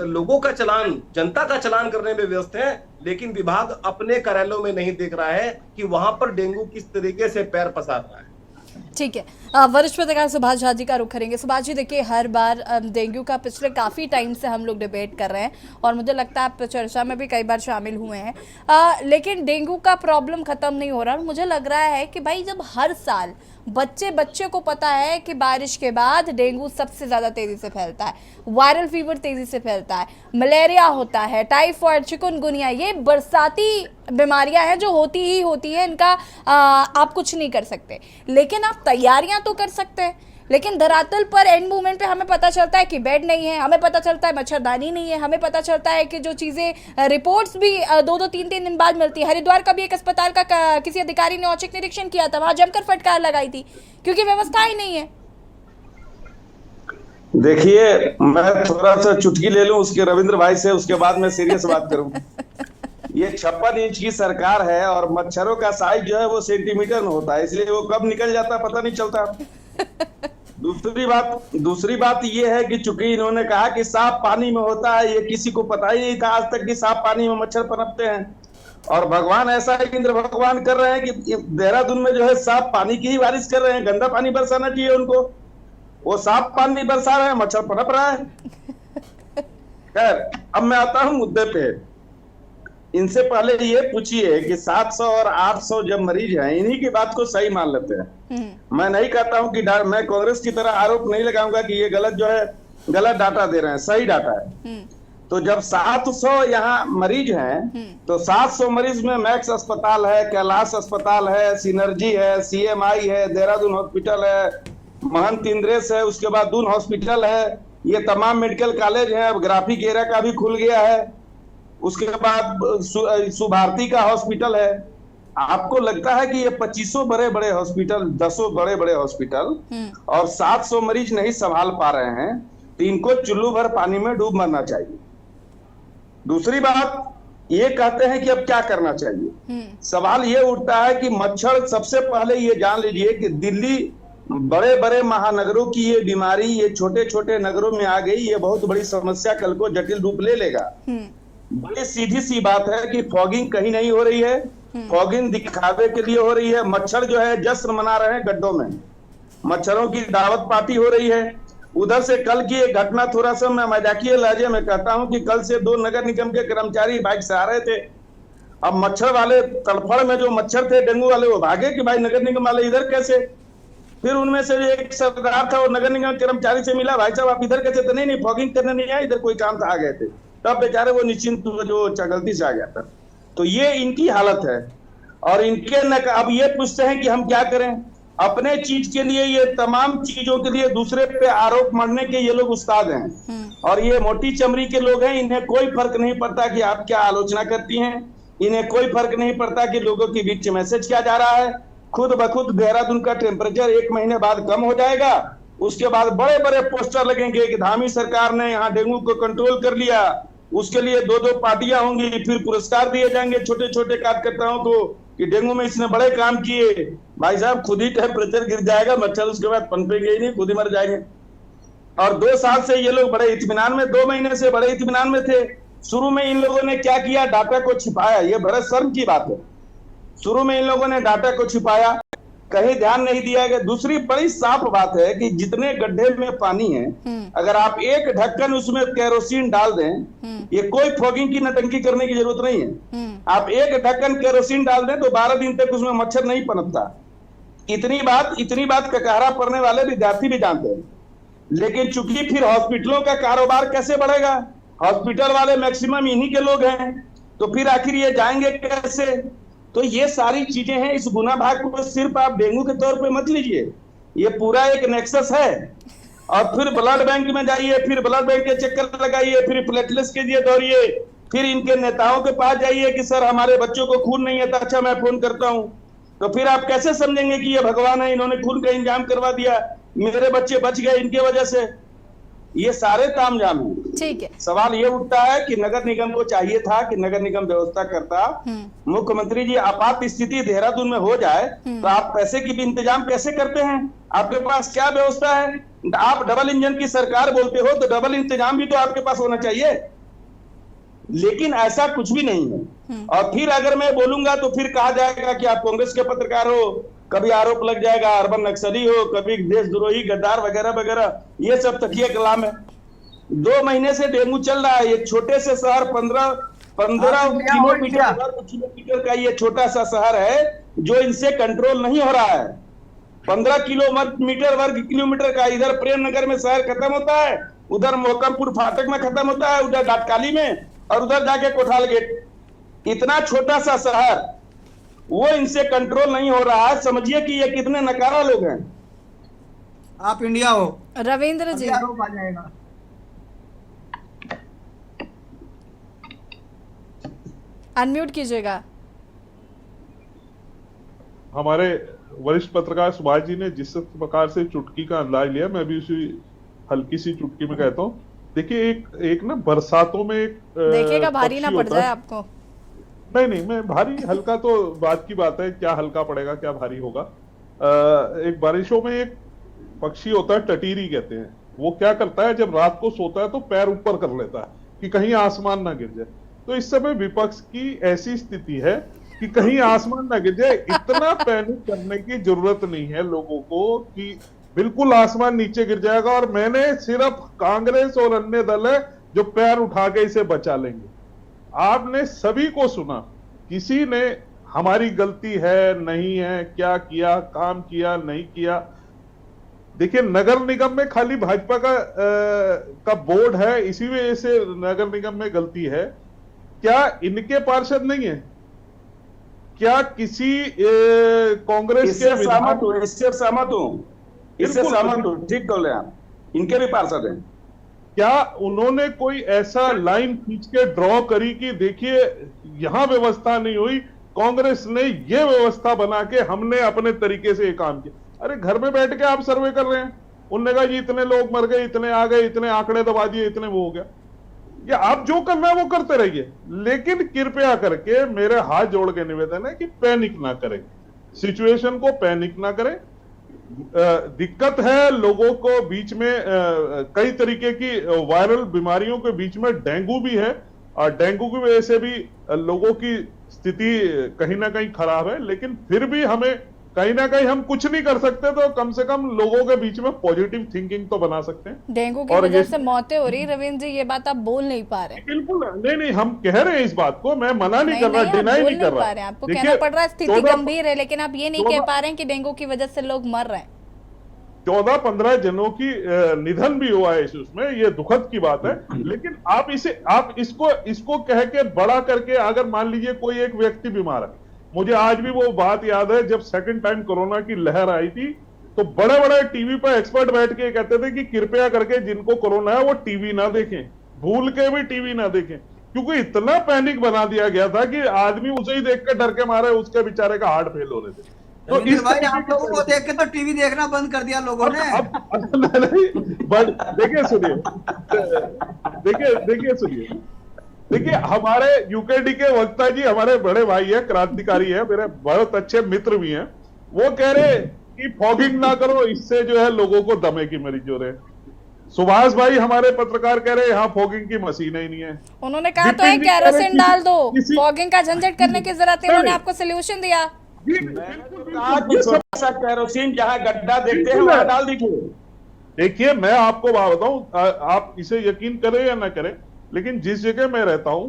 लोगों का चालान, जनता का चालान करने में व्यस्त है, लेकिन विभाग अपने कार्यालयों में नहीं देख रहा है कि वहां पर डेंगू किस तरीके से पैर पसार रहा है। ठीक है, वरिष्ठ पत्रकार सुभाष झा जी का रुख करेंगे। सुभाष जी, देखिए हर बार डेंगू का पिछले काफ़ी टाइम से हम लोग डिबेट कर रहे हैं और मुझे लगता है आप चर्चा में भी कई बार शामिल हुए हैं, लेकिन डेंगू का प्रॉब्लम ख़त्म नहीं हो रहा। मुझे लग रहा है कि भाई जब हर साल बच्चे को पता है कि बारिश के बाद डेंगू सबसे ज़्यादा तेज़ी से फैलता है, वायरल फीवर तेज़ी से फैलता है, मलेरिया होता है, टाइफॉइड, चिकनगुनिया, ये बरसाती बीमारियां हैं जो होती ही होती है, इनका आप कुछ नहीं कर सकते, लेकिन आप तैयारियां तो कर सकते हैं। लेकिन धरातल पर एंड मोमेंट पे हमें पता चलता है कि बेड नहीं है, हमें पता चलता है मच्छरदानी नहीं है, हमें पता चलता है कि जो चीज़ें रिपोर्ट्स भी 2-3 दिन बाद मिलती है। हरिद्वार का भी एक अस्पताल का किसी अधिकारी ने औचक निरीक्षण किया था, वहां जमकर फटकार लगाई थी क्योंकि व्यवस्था ही नहीं है। देखिए, मैं थोड़ा सा चुटकी ले लूं उसके रविंद्र भाई से, उसके बाद मैं सीरियस बात करूं। ये 56 इंच की सरकार है और मच्छरों का साइज जो है वो सेंटीमीटर में होता है, इसलिए वो कब निकल जाता पता नहीं चलता। दूसरी बात ये है कि चूंकि इन्होंने कहा कि साफ पानी में होता है, ये किसी को पता ही नहीं था आज तक कि साफ पानी में मच्छर पनपते हैं। और भगवान ऐसा इंद्र भगवान कर रहे हैं कि देहरादून में जो है साफ पानी की ही बारिश कर रहे हैं, गंदा पानी बरसाना चाहिए उनको, वो साफ पानी बरसा रहे हैं, मच्छर पनप रहा है। खैर, अब मैं आता हूं मुद्दे पे। इनसे पहले ये पूछिए कि 700 और 800 जब मरीज हैं, इन्हीं की बात को सही मान लेते हैं। मैं नहीं कहता हूं कि मैं कांग्रेस की तरह आरोप नहीं लगाऊंगा कि ये गलत गलत डाटा दे रहे हैं, सही डाटा है। तो जब 700 यहाँ मरीज हैं तो 700 मरीज में मैक्स अस्पताल है, कैलाश अस्पताल है, सिनर्जी है, सीएमआई है, देहरादून हॉस्पिटल है, महंत इंद्रेश है, उसके बाद दून हॉस्पिटल है, ये तमाम मेडिकल कॉलेज है, अब ग्राफिक एरिया का भी खुल गया है, उसके बाद सुभारती का हॉस्पिटल है। आपको लगता है कि ये 2500 बड़े बड़े हॉस्पिटल, 10 बड़े बड़े हॉस्पिटल और 700 मरीज नहीं संभाल पा रहे हैं, तो इनको चुल्लू भर पानी में डूब मरना चाहिए। दूसरी बात, ये कहते हैं कि अब क्या करना चाहिए। सवाल ये उठता है कि मच्छर, सबसे पहले ये जान लीजिए कि दिल्ली, बड़े बड़े महानगरों की ये बीमारी ये छोटे छोटे नगरों में आ गई, ये बहुत बड़ी समस्या कल को जटिल रूप ले लेगा। बड़ी सीधी सी बात है कि फॉगिंग कहीं नहीं हो रही है, फॉगिंग दिखावे के लिए हो रही है। मच्छर जो है जश्न मना रहे हैं गड्ढों में, मच्छरों की दावत पार्टी हो रही है। उधर से कल की एक घटना, थोड़ा सा मैं मजाकिया लहजे में कहता हूं कि कल से 2 नगर निगम के कर्मचारी बाइक से आ रहे थे। अब मच्छर वाले तड़फड़ में जो मच्छर थे डेंगू वाले, वो भागे कि भाई नगर निगम वाले इधर कैसे। फिर उनमें से जो एक सरदार था वो नगर निगम कर्मचारी से मिला, भाई साहब आप इधर कैसे? तो नहीं फॉगिंग करने नहीं आए, इधर कोई काम था, आ गए थे। तब बेचारे वो निश्चिंत जो गलती से आ गया था। तो ये इनकी हालत है। और इनके अब ये पूछते हैं कि हम क्या करें। अपने चीज के लिए, ये तमाम चीजों के लिए दूसरे पे आरोप मढ़ने के ये लोग उस्ताद हैं। और ये मोटी चमड़ी के लोग हैं, इन्हें कोई फर्क नहीं पड़ता कि आप क्या आलोचना करती हैं, इन्हें कोई फर्क नहीं पड़ता कि लोगों के बीच मैसेज क्या जा रहा है। खुद बखुद देहरादून का टेम्परेचर 1 महीने बाद कम हो जाएगा, उसके बाद बड़े बड़े पोस्टर लगेंगे कि धामी सरकार ने यहाँ डेंगू को कंट्रोल कर लिया, उसके लिए 2-2 पार्टियां होंगी, फिर पुरस्कार दिए जाएंगे छोटे छोटे कार्यकर्ताओं को कि डेंगू में इसने बड़े काम किए। भाई साहब, खुद ही टेम्परेचर गिर जाएगा, मच्छर उसके बाद पनपेंगे ही नहीं, खुद ही मर जाएंगे। और 2 साल से ये लोग बड़े इत्मीनान में, 2 महीने से बड़े इत्मीनान में थे। शुरू में इन लोगों ने क्या किया, डाटा को छिपाया। ये बड़े शर्म की बात है, शुरू में इन लोगों ने डाटा को छिपाया, कहीं ध्यान नहीं दिया गया। दूसरी बड़ी साफ बात है कि जितने गड्ढे में पानी है, अगर आप एक ढक्कन उसमें केरोसिन डाल दें, ये कोई फॉगिंग की नटंकी करने की जरूरत नहीं है। आप एक ढक्कन केरोसिन डाल दें तो 12 दिन तक उसमें मच्छर नहीं पनपता। इतनी बात ककहरा पड़ने वाले विद्यार्थी भी जानते हैं। लेकिन चूंकि फिर हॉस्पिटलों का कारोबार कैसे बढ़ेगा, हॉस्पिटल वाले मैक्सिमम इन्हीं के लोग हैं, तो फिर आखिर ये जाएंगे कैसे। तो ये सारी चीजें हैं। इस गुना भाग को सिर्फ आप डेंगू के तौर पे मत लीजिए, ये पूरा एक नेक्सस है। और फिर ब्लड बैंक में जाइए, फिर ब्लड बैंक के चक्कर लगाइए, फिर प्लेटलेट्स के लिए दौड़िए, फिर इनके नेताओं के पास जाइए कि सर हमारे बच्चों को खून नहीं आता, अच्छा मैं फोन करता हूं। तो फिर आप कैसे समझेंगे कि ये भगवान है, इन्होंने खून का इंतजाम करवा दिया, मेरे बच्चे बच गए इनके वजह से। ये सारे तामझाम हैं। ठीक है। सवाल ये उठता है कि नगर निगम को चाहिए था कि नगर निगम व्यवस्था करता। मुख्यमंत्री जी, आपात स्थिति देहरादून में हो जाए तो आप पैसे की भी इंतजाम कैसे करते हैं? आपके पास क्या व्यवस्था है? आप डबल इंजन की सरकार बोलते हो तो डबल इंतजाम भी तो आपके पास होना चाहिए, लेकिन ऐसा कुछ भी नहीं है। और फिर अगर मैं बोलूंगा तो फिर कहा जाएगा कि आप कांग्रेस के पत्रकार हो, कभी आरोप लग जाएगा अर्बन नक्सली हो, कभी देशद्रोही गद्दार वगैरह वगैरह, ये सब तकिया कलाम है। 2 महीने से डेंगू चल रहा है। ये छोटे से शहर 15 किलोमीटर का ये छोटा सा शहर है जो इनसे कंट्रोल नहीं हो रहा है। 15 वर्ग किलोमीटर का इधर प्रेम नगर में शहर खत्म होता है, उधर मोहकमपुर फाटक में खत्म होता है, उधर डाटकाली में, और उधर जाके कोठाल गेट। इतना छोटा सा शहर, वो इनसे कंट्रोल नहीं हो रहा है। समझिए कि ये कितने नकारा लोग हैं। आप इंडिया हो रविंद्र जी, आरोप आ जाएगा। अनम्यूट कीजिएगा। हमारे वरिष्ठ पत्रकार सुभाष जी ने जिस प्रकार से चुटकी का अंदाज लिया, मैं भी उसी हल्की सी चुटकी में कहता हूँ। देखिए, एक ना बरसातों में एक देखिएगा भारी ना पड़ जाए आपको। नहीं, मैं भारी हल्का तो बात की बात है, क्या हल्का पड़ेगा क्या भारी होगा। एक बारिशों में एक पक्षी होता है, टटीरी कहते हैं। वो क्या करता है, जब रात को सोता है तो पैर ऊपर कर लेता है कि कहीं आसमान ना गिर जाए। तो इस समय विपक्ष की ऐसी स्थिति है कि कहीं आसमान ना गिर जाए। इतना पैनिक करने की जरूरत नहीं है लोगों को कि बिल्कुल आसमान नीचे गिर जाएगा और मैंने सिर्फ कांग्रेस और अन्य दल है जो पैर उठा के इसे बचा लेंगे। आपने सभी को सुना, किसी ने हमारी गलती है नहीं है, क्या किया, काम किया नहीं किया। देखिए, नगर निगम में खाली भाजपा का बोर्ड है, इसी वजह से नगर निगम में गलती है। क्या इनके पार्षद नहीं है? क्या किसी कांग्रेस के इससे सहमत हूं, ठीक बोले आप, इनके भी पार्षद हैं। क्या उन्होंने कोई ऐसा लाइन खींच के ड्रॉ करी कि देखिए यहां व्यवस्था नहीं हुई, कांग्रेस ने ये व्यवस्था बना के हमने अपने तरीके से ये काम किया? अरे घर में बैठ के आप सर्वे कर रहे हैं, उनने कहा जी इतने लोग मर गए, इतने आ गए, इतने आंकड़े दबा दिए, इतने वो हो गया। या आप जो करना है वो करते रहिए, लेकिन कृपया करके मेरे हाथ जोड़ के निवेदन है कि पैनिक ना करें, सिचुएशन को पैनिक ना करें। दिक्कत है लोगों को बीच में, कई तरीके की वायरल बीमारियों के बीच में डेंगू भी है, और डेंगू की वजह से भी लोगों की स्थिति कहीं ना कहीं खराब है। लेकिन फिर भी हमें कहीं ना कहीं हम कुछ नहीं कर सकते, तो कम से कम लोगों के बीच में पॉजिटिव थिंकिंग तो बना सकते हैं। डेंगू की वजह से मौतें हो रही, रविंद्र जी ये बात आप बोल नहीं पा रहे। बिल्कुल नहीं, हम कह रहे हैं इस बात को, मैं मना नहीं कर रहा, डिनाई नहीं कर रहा। आपको कहना पड़ रहा है स्थिति गंभीर है, लेकिन आप ये नहीं कह पा रहे हैं कि डेंगू की वजह से लोग मर रहे हैं। 14-15 जनों की निधन भी हुआ है इसमें, ये दुखद की बात है। लेकिन आप इसको कह के बड़ा करके, अगर मान लीजिए कोई एक व्यक्ति बीमार है, मुझे आज भी वो बात याद है जब सेकंड टाइम कोरोना की लहर आई थी, तो बड़े बड़े टीवी पर एक्सपर्ट बैठ के कहते थे कि कृपया करके जिनको कोरोना है वो टीवी ना देखें, भूल के भी टीवी ना देखें, क्योंकि इतना पैनिक बना दिया गया था कि आदमी उसे ही देख के डर के मारे उसके बेचारे का हार्ट फेल हो रहे थे। तो इस भाई आप लोगों को देख के तो टीवी देखना बंद कर दिया लोगों ने। देखिए हमारे यूकेडी के वक्ता जी हमारे बड़े भाई है, क्रांतिकारी है, मेरे बहुत अच्छे मित्र भी हैं, वो कह रहे कि फॉगिंग ना करो, इससे जो है लोगों को दमे की मरीज हो रहे हैं। सुभाष भाई हमारे पत्रकार कह रहे हैं यहाँ फॉगिंग की मशीन ही नहीं है। उन्होंने कहा तो है केरोसिन डाल दो, फॉगिंग का झंझट करने की जरूरत है, उन्होंने आपको सोल्यूशन दिया। केरोसिन जहाँ गड्ढा देखते हैं वहां डाल दीजिए। देखिए मैं आपको बात बताऊं, आप इसे यकीन करें या ना करें, लेकिन जिस जगह मैं रहता हूं,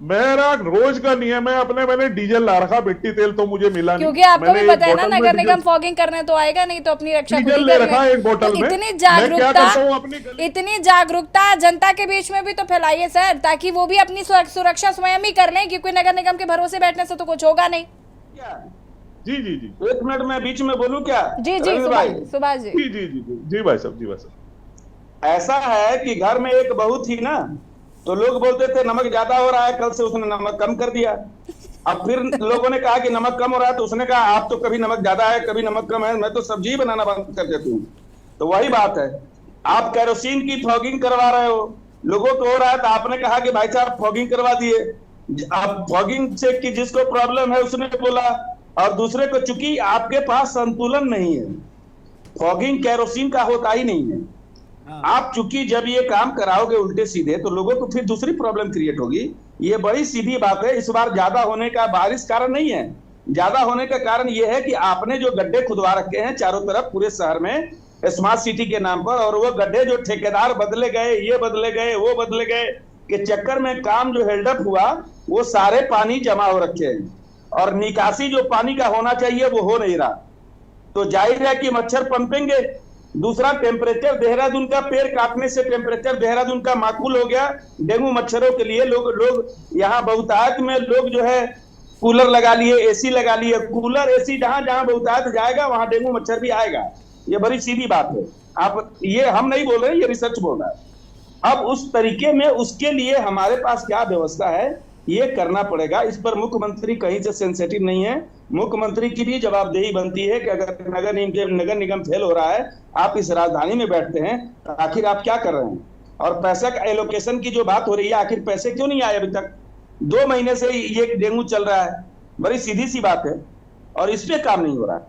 मेरा रोज का नियम है, मैंने डीजल ला रखा, मिट्टी तेल तो मुझे मिला नहीं, क्योंकि आपको भी पता है ना नगर निगम फॉगिंग करने तो आएगा नहीं, तो अपनी रक्षा खुद ही कर ले। एक बोतल में इतनी जागरूकता जनता के बीच में भी तो फैलाइए सर, ताकि वो भी अपनी सुरक्षा स्वयं ही कर लें, क्योंकि नगर निगम के भरोसे बैठने से तो कुछ होगा नहीं। जी 1 मिनट में बीच में बोलूं क्या? जी सुभाष जी जी भाई साहब। ऐसा है कि घर में एक बहू थी ना, तो लोग बोलते थे नमक ज्यादा हो रहा है, कल से उसने नमक कम कर दिया। अब फिर लोगों ने कहा कि नमक कम हो रहा है, तो उसने कहा आप तो कभी नमक ज्यादा है कभी नमक कम है, मैं तो सब्जी बनाना बंद कर देती हूँ। तो वही बात है, आप केरोसिन की फॉगिंग करवा रहे हो, लोगों को हो रहा है, तो आपने कहा कि भाई साहब फॉगिंग करवा दिए। आप फॉगिंग से कि जिसको प्रॉब्लम है उसने बोला, और दूसरे को, चूंकि आपके पास संतुलन नहीं है, फॉगिंग केरोसिन का होता ही नहीं है। आप चूंकि जब ये काम कराओगे उल्टे सीधे, तो लोगों को फिर दूसरी प्रॉब्लम क्रिएट होगी। ये बड़ी सीधी बात है। इस बार ज्यादा होने का बारिश कारण नहीं है, ज्यादा होने का कारण ये है कि आपने जो गड्ढे खुदवा रखे हैं चारों तरफ पूरे शहर में स्मार्ट सिटी के नाम पर, और वो गड्ढे जो ठेकेदार बदले गए, ये बदले गए, वो बदले गए के चक्कर में काम जो हेल्डअप हुआ, वो सारे पानी जमा हो रखे हैं, और निकासी जो पानी का होना चाहिए वो हो नहीं रहा। तो जाहिर है कि मच्छर पनपेंगे। दूसरा, टेम्परेचर देहरादून का, पेड़ काटने से टेम्परेचर देहरादून का माकूल हो गया डेंगू मच्छरों के लिए। लोग यहाँ बहुतायत में लोग जो है कूलर लगा लिए, एसी लगा लिए। कूलर एसी जहां जहां बहुतायत जाएगा वहां डेंगू मच्छर भी आएगा। ये बड़ी सीधी बात है। आप, ये हम नहीं बोल रहे, ये रिसर्च बोल रहा है। अब उस तरीके में उसके लिए हमारे पास क्या व्यवस्था है ये करना पड़ेगा। इस पर मुख्यमंत्री कहीं से सेंसिटिव नहीं है। मुख्यमंत्री की भी जवाबदेही बनती है कि अगर नगर निगम फेल हो रहा है, आप इस राजधानी में बैठते हैं, तो आखिर आप क्या कर रहे हैं? और पैसा का एलोकेशन की जो बात हो रही है, आखिर पैसे क्यों नहीं आए अभी तक? 2 महीने से ये डेंगू चल रहा है, बड़ी सीधी सी बात है, और इस पे काम नहीं हो रहा है।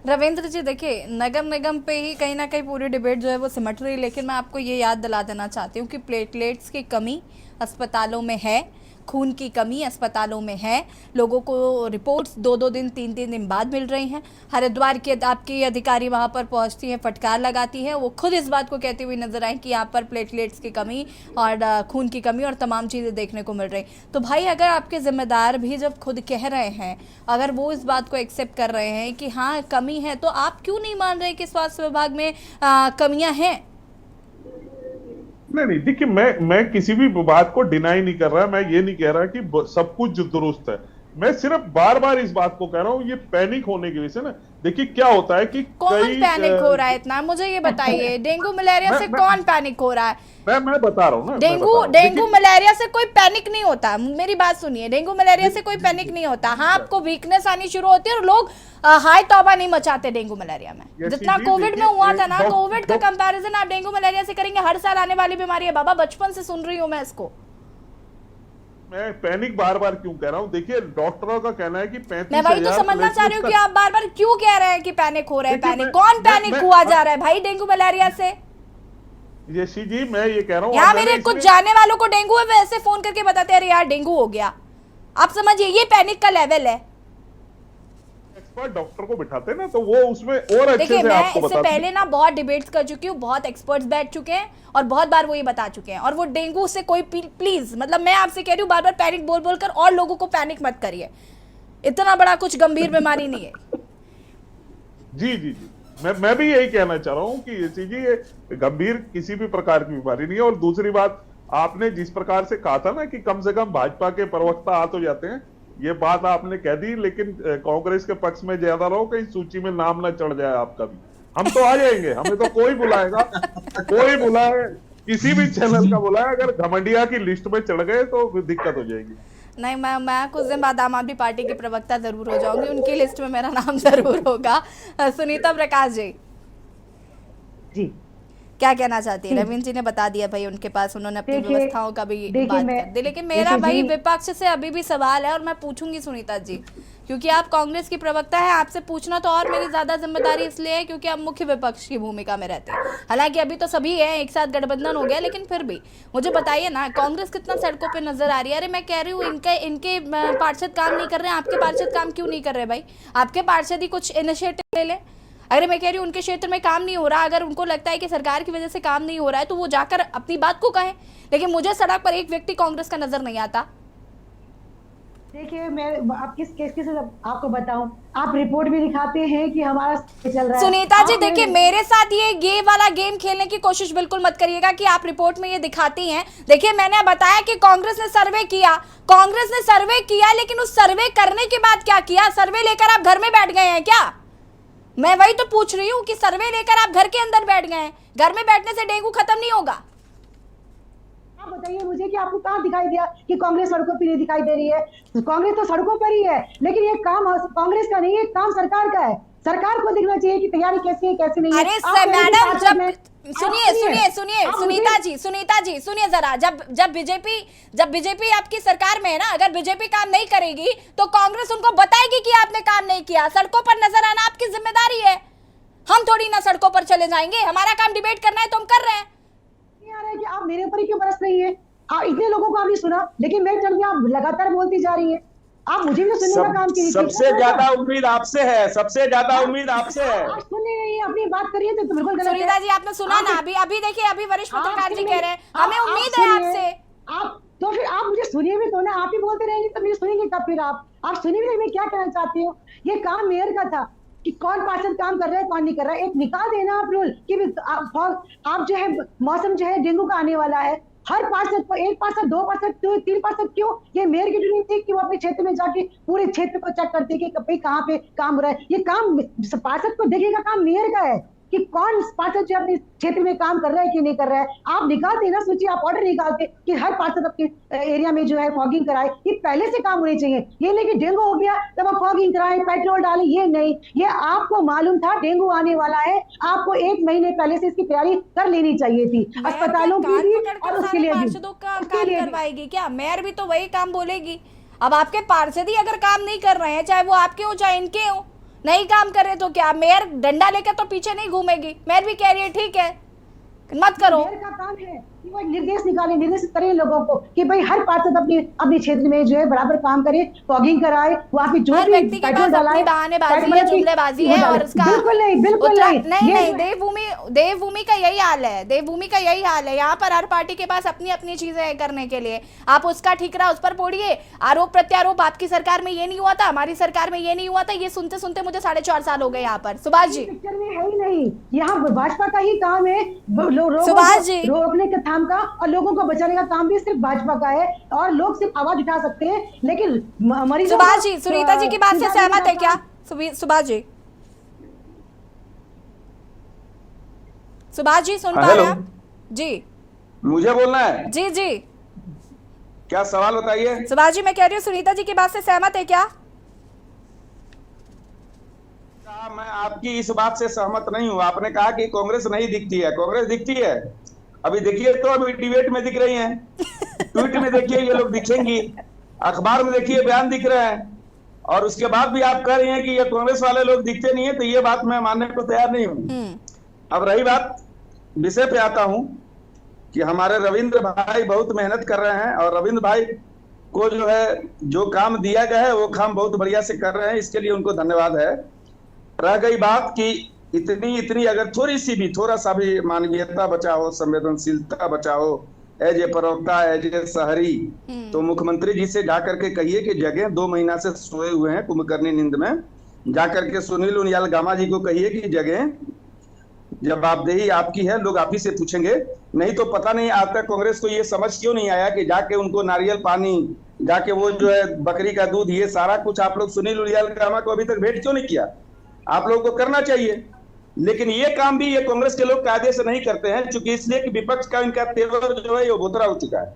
रविंद्र जी, देखिए, नगर निगम पे ही कहीं ना कहीं पूरी डिबेट जो है वो सिमट रही है, लेकिन मैं आपको ये याद दिला देना चाहती हूँ कि प्लेटलेट्स की कमी अस्पतालों में है, खून की कमी अस्पतालों में है। लोगों को रिपोर्ट्स 2-2 दिन 3-3 दिन बाद मिल रही हैं। हरिद्वार की आपकी अधिकारी वहां पर पहुंचती हैं, फटकार लगाती हैं, वो खुद इस बात को कहती हुई नजर आई कि यहाँ पर प्लेटलेट्स की कमी और खून की कमी और तमाम चीज़ें देखने को मिल रही। तो भाई, अगर आपके जिम्मेदार भी जब खुद कह रहे हैं, अगर वो इस बात को एक्सेप्ट कर रहे हैं कि हाँ कमी है, तो आप क्यों नहीं मान रहे कि स्वास्थ्य विभाग में कमियाँ हैं? नहीं, देखिए, मैं किसी भी बात को डिनाई नहीं कर रहा। मैं ये नहीं कह रहा कि सब कुछ दुरुस्त है। मैं सिर्फ बार बार इस बात को कह रहा हूँ, ये पैनिक होने की वजह से ना, देखिए क्या होता है कि कौन पैनिक हो रहा है इतना, मुझे ये बताइए। डेंगू मलेरिया से कौन पैनिक हो रहा है? मैं बता रहा हूँ ना। डेंगू मलेरिया से कोई पैनिक नहीं होता। मेरी बात सुनिए, डेंगू मलेरिया से कोई पैनिक नहीं होता। हाँ, आपको वीकनेस आनी शुरू होती है और लोग हाय तौबा नहीं मचाते डेंगू मलेरिया में। जितना कोविड में हुआ था ना, कोविड का कंपैरिजन आप डेंगू मलेरिया से करेंगे, हर साल आने वाली बीमारी है बाबा, बचपन से सुन रही हूँ मैं इसको। मैं पैनिक बार बार क्यों कह रहा हूँ? देखिए, डॉक्टरों का कहना है कि 35,000। मैं वही तो समझना चाह रही हूँ कि आप बार बार क्यों कह रहे हैं कि पैनिक हो रहा है। पैनिक कौन पैनिक हुआ जा रहा है भाई डेंगू मलेरिया से? यशी जी, मैं ये कह रहा हूँ, यहाँ मेरे कुछ जानने वालों को डेंगू है, वैसे फोन करके बताते हैं अरे यार डेंगू हो गया। आप समझिए, ये पैनिक का लेवल है। एक्सपर्ट डॉक्टर को बिठाते हैं ना, तो वो उसमें और अच्छे से मैं आपको इससे पहले ना बहुत डिबेट्स कर चुकी हूँ, बहुत एक्सपर्ट्स बैठ चुके हैं और बहुत बार वो ये बता चुके हैं। और वो डेंगू से कोई, प्लीज, मतलब मैं आपसे कह रही हूँ, बार बार पैनिक बोल बोल कर और लोगों को पैनिक मत करिए। इतना बड़ा कुछ गंभीर बीमारी नहीं है। जी जी जी, मैं भी यही कहना चाह रहा हूँ कि ये गंभीर किसी भी प्रकार की बीमारी नहीं है। और दूसरी बात, आपने जिस प्रकार से कहा था ना कि कम से कम भाजपा के प्रवक्ता आ तो जाते हैं, ये बात आपने कह दी, लेकिन कांग्रेस के पक्ष में ज्यादा रहो, कहीं सूची में नाम ना चढ़ जाए आपका भी। हम तो आ जाएंगे, हमें तो कोई बुलाएगा, कोई बुलाए, किसी भी चैनल का बुलाए, अगर घमंडिया की लिस्ट में चढ़ गए तो दिक्कत हो जाएगी। नहीं, मैं कुछ दिन बाद आम आदमी पार्टी की प्रवक्ता जरूर हो जाऊंगी, उनकी लिस्ट में मेरा नाम जरूर होगा। सुनीता प्रकाश जी, क्या कहना चाहती है? रविंद्र जी ने बता दिया भाई, उनके पास उन्होंने अपनी व्यवस्थाओं का भी बात कर दी, लेकिन मेरा भाई विपक्ष से अभी भी सवाल है और मैं पूछूंगी सुनीता जी, क्योंकि आप कांग्रेस की प्रवक्ता है, आपसे पूछना तो और मेरी ज्यादा जिम्मेदारी इसलिए है क्योंकि आप मुख्य विपक्ष की भूमिका में रहते हैं। हालांकि अभी तो सभी हैं, एक साथ गठबंधन हो गया, लेकिन फिर भी मुझे बताइए ना, कांग्रेस कितना सड़कों पे नजर आ रही है? अरे मैं कह रही हूँ, इनके पार्षद काम नहीं कर रहे हैं, आपके पार्षद काम क्यों नहीं कर रहे भाई? आपके पार्षद ही कुछ इनिशिएटिव ले लें। अगर मैं कह रही हूँ उनके क्षेत्र में काम नहीं हो रहा, अगर उनको लगता है कि सरकार की वजह से काम नहीं हो रहा है, तो वो जाकर अपनी बात को कहें। लेकिन मुझे सड़क पर एक व्यक्ति कांग्रेस का नजर नहीं आता। देखिए, मैं आप किस आपको बताऊं, आप रिपोर्ट भी दिखाते हैं कि हमारा चल रहा है। सुनीता जी, देखिए, मेरे साथ ये वाला गेम खेलने की कोशिश बिल्कुल मत करिएगा कि आप रिपोर्ट में ये दिखाती हैं। देखिए, मैंने बताया कि कांग्रेस ने सर्वे किया, लेकिन उस सर्वे करने के बाद क्या किया? सर्वे लेकर आप घर में बैठ गए हैं क्या? मैं वही तो पूछ रही हूँ कि सर्वे लेकर आप घर के अंदर बैठ गए हैं। घर में बैठने से डेंगू खत्म नहीं होगा। आप बताइए मुझे कि आपको कहाँ दिखाई दिया कि कांग्रेस सड़कों पर नहीं दिखाई दे रही है? कांग्रेस तो सड़कों पर ही है, लेकिन ये काम कांग्रेस का नहीं है, काम सरकार का है। सरकार को देखना चाहिए कि तैयारी कैसी है, कैसी नहीं है। अरे मैडम, सुनिए सुनीता जी सुनिए जरा। जब बीजेपी आपकी सरकार में है ना, अगर बीजेपी काम नहीं करेगी तो कांग्रेस उनको बताएगी कि आपने काम नहीं किया। सड़कों पर नजर आना आपकी जिम्मेदारी है। हम थोड़ी ना सड़कों पर चले जाएंगे, हमारा काम डिबेट करना है तो हम कर रहे हैं। नहीं आ रहा है कि आप मेरे ऊपर ही क्यों बरस रही है? इतने लोगों को आपने सुना, लेकिन मेरे चल में आप लगातार बोलती जा रही है। आप मुझे भी सुनने का काम कीजिए। सबसे ज्यादा उम्मीद आपसे है, सबसे ज्यादा उम्मीद आपसे है। आप सुनने नहीं, अपनी बात करिए तो बिल्कुल गलत है। सुनीता जी आपने सुना ना, अभी देखिए, अभी वरिष्ठ पत्रकार जी कह रहे हैं हमें उम्मीद है आपसे। आप तो फिर आप मुझे सुनिए भी तो ना, आप ही बोलते रहेंगे तो मुझे सुनेंगे कब? फिर आप सुनिए भी, मैं क्या कहना चाहती हूँ। ये काम मेयर का था कि कौन पार्षद काम कर रहा है कौन नहीं कर रहा है। एक निकाल देना आप रूल कि आप जो है मौसम जो है डेंगू का आने वाला है, हर पार्षद को 1 पार्षद 2 पार्षद 3 पार्षद क्यों? ये मेयर की ड्यूटी थी कि वो अपने क्षेत्र में जाके पूरे क्षेत्र को चेक करते कि भाई कहाँ पे काम हो रहा है। ये काम पार्षद को देखने का काम मेयर का है कि कौन पार्षद जो अपने क्षेत्र में काम कर रहा है कि नहीं कर रहा है। आप निकालते ना, सोचिए आप ऑर्डर निकालते कि हर पार्षद अपने एरिया में जो है फॉगिंग कराए। ये पहले से काम होने चाहिए। ये नहीं कि डेंगू हो गया तब आप फॉगिंग कराएं, पेट्रोल डालें, ये नहीं। ये आपको मालूम था डेंगू आने वाला है, आपको 1 महीने पहले से इसकी तैयारी कर लेनी चाहिए थी, अस्पतालों की भी और उसके लिए भी। करवाएगी क्या मेयर भी? तो वही काम बोलेगी। अब आपके पार्षद ही अगर काम नहीं कर रहे हैं, चाहे वो आपके हो चाहे इनके हो, नहीं काम कर रहे तो क्या मेयर डंडा लेकर तो पीछे नहीं घूमेगी? मेयर भी कह रही है ठीक है मत करो। मेयर का काम है कि वो निर्देश निकाले, निर्देशित करें लोगों को कि भाई हर पार्षद अपने क्षेत्र में जो है बराबर काम करे, फॉगिंग कराए, वहाँ पे जो भी पेट्रोल डालाए। बहानेबाजी है, जुमलेबाजी है और इसका बिल्कुल नहीं। देवभूमि का यही हाल है। देवभूमि का यही हाल है। यहाँ पर हर पार्टी के पास अपनी अपनी चीजें करने के लिए। आप उसका ठीकरा उस पर फोड़िए, आरोप प्रत्यारोप। आपकी सरकार में ये नहीं हुआ था, हमारी सरकार में ये नहीं हुआ था। ये सुनते सुनते मुझे 4.5 साल हो गए यहाँ पर। सुभाष जी पिक्चर में है ही नहीं, यहाँ भाजपा का ही काम है सुभाष जी रोकने के थाम का, और लोगों को बचाने का काम भी सिर्फ भाजपा का है। और लोग सिर्फ आवाज उठा सकते हैं, लेकिन मरीजों। सुभाष जी सुनीता जी की बात से सहमत है क्या? सुभाष जी सुन पा रहे हैं जी? मुझे बोलना है जी जी, क्या सवाल बताइए। सुभाष जी मैं कह रही हूँ सुनीता जी की बात से सहमत है क्या? मैं आपकी इस बात से सहमत नहीं हूँ। आपने कहा कि कांग्रेस नहीं दिखती है, कांग्रेस दिखती है। अभी देखिए तो अभी डिबेट में दिख रही हैं, ट्वीट में देखिए ये लोग दिखेंगी, अखबार में देखिए बयान दिख रहे हैं, और उसके बाद भी आप कह रही हैं कि ये कांग्रेस वाले लोग दिखते नहीं है, तो ये बात मैं मानने को तैयार नहीं हूँ। अब रही बात विषय पे आता हूँ कि हमारे रविंद्र भाई बहुत मेहनत कर रहे हैं, और रविंद्र भाई को जो है जो काम दिया गया है वो काम बहुत बढ़िया से कर रहे हैं, इसके लिए उनको धन्यवाद है। रह गई बात कि इतनी अगर थोड़ा सा भी मानवीयता बचा हो, संवेदनशीलता बचा हो, एज ए प्रवक्ता, एज ए शहरी, तो मुख्यमंत्री जी से जाकर के कहिए कि जगह 2 महीना से सोए हुए हैं कुंभकर्णी नींद में, जाकर के सुनील उनियाल गामा जी को कहिए कि जगह जवाबदेही आपकी है, लोग आप ही से पूछेंगे। नहीं तो पता नहीं आपका कांग्रेस को ये समझ क्यों नहीं आया कि जाके उनको नारियल पानी, जाके वो जो है बकरी का दूध, ये सारा कुछ आप लोग सुनील उनियाल गामा को अभी तक भेंट क्यों नहीं किया? आप लोगों को करना चाहिए। लेकिन ये काम भी ये कांग्रेस के लोग कायदे से नहीं करते हैं, क्योंकि इसलिए कि विपक्ष का इनका तेवर जो है ये भोतरा हो चुका है।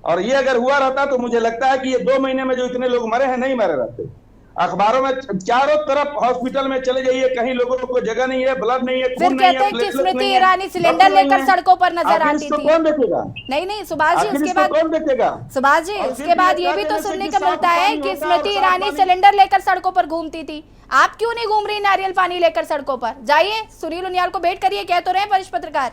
और ये अगर हुआ रहता तो मुझे लगता है कि ये 2 महीने में जो इतने लोग मरे हैं नहीं मरे रहते। अखबारों में चारों तरफ हॉस्पिटल में चले जाइए, कहीं लोगों को जगह नहीं है, ब्लड नहीं है, खून नहीं है, कहते हैं कि स्मृति ईरानी सिलेंडर लेकर सड़कों पर नजर आती थी। कौन देखेगा? नहीं सुभाष जी, उसके बाद कौन देखेगा? सुभाष जी उसके बाद ये भी तो सुनने को मिलता है कि स्मृति ईरानी सिलेंडर लेकर सड़कों पर घूमती थी। आप क्यों नहीं घूम रही नारियल पानी लेकर सड़कों पर? जाइए सुनील उनियाल को भेंट करिए, कह तो रहे वरिष्ठ पत्रकार।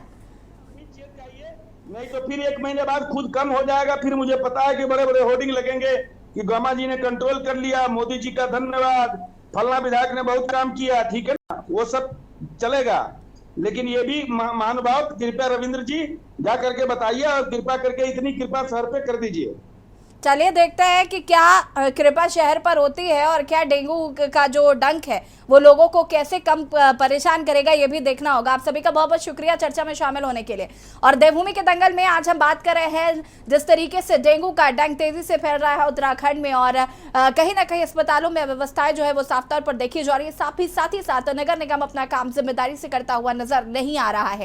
नहीं तो फिर 1 महीने बाद खुद कम हो जाएगा। फिर मुझे पता है कि बड़े बड़े होर्डिंग लगेंगे कि गामा जी ने कंट्रोल कर लिया, मोदी जी का धन्यवाद, फलना विधायक ने बहुत काम किया, ठीक है ना, वो सब चलेगा। लेकिन ये भी महानुभाव कृपया रविंद्र जी जा करके बताइए, और कृपा करके इतनी कृपा शहर पे कर दीजिए। चलिए देखते हैं कि क्या कृपा शहर पर होती है और क्या डेंगू का जो डंक है वो लोगों को कैसे कम परेशान करेगा, ये भी देखना होगा। आप सभी का बहुत बहुत शुक्रिया चर्चा में शामिल होने के लिए। और देवभूमि के दंगल में आज हम बात कर रहे हैं जिस तरीके से डेंगू का डंक तेजी से फैल रहा है उत्तराखंड में, और कहीं ना कहीं अस्पतालों में व्यवस्थाएं जो है वो साफ तौर पर देखी जा रही है। साथ ही साथ नगर निगम अपना काम जिम्मेदारी से करता हुआ नजर नहीं आ रहा है।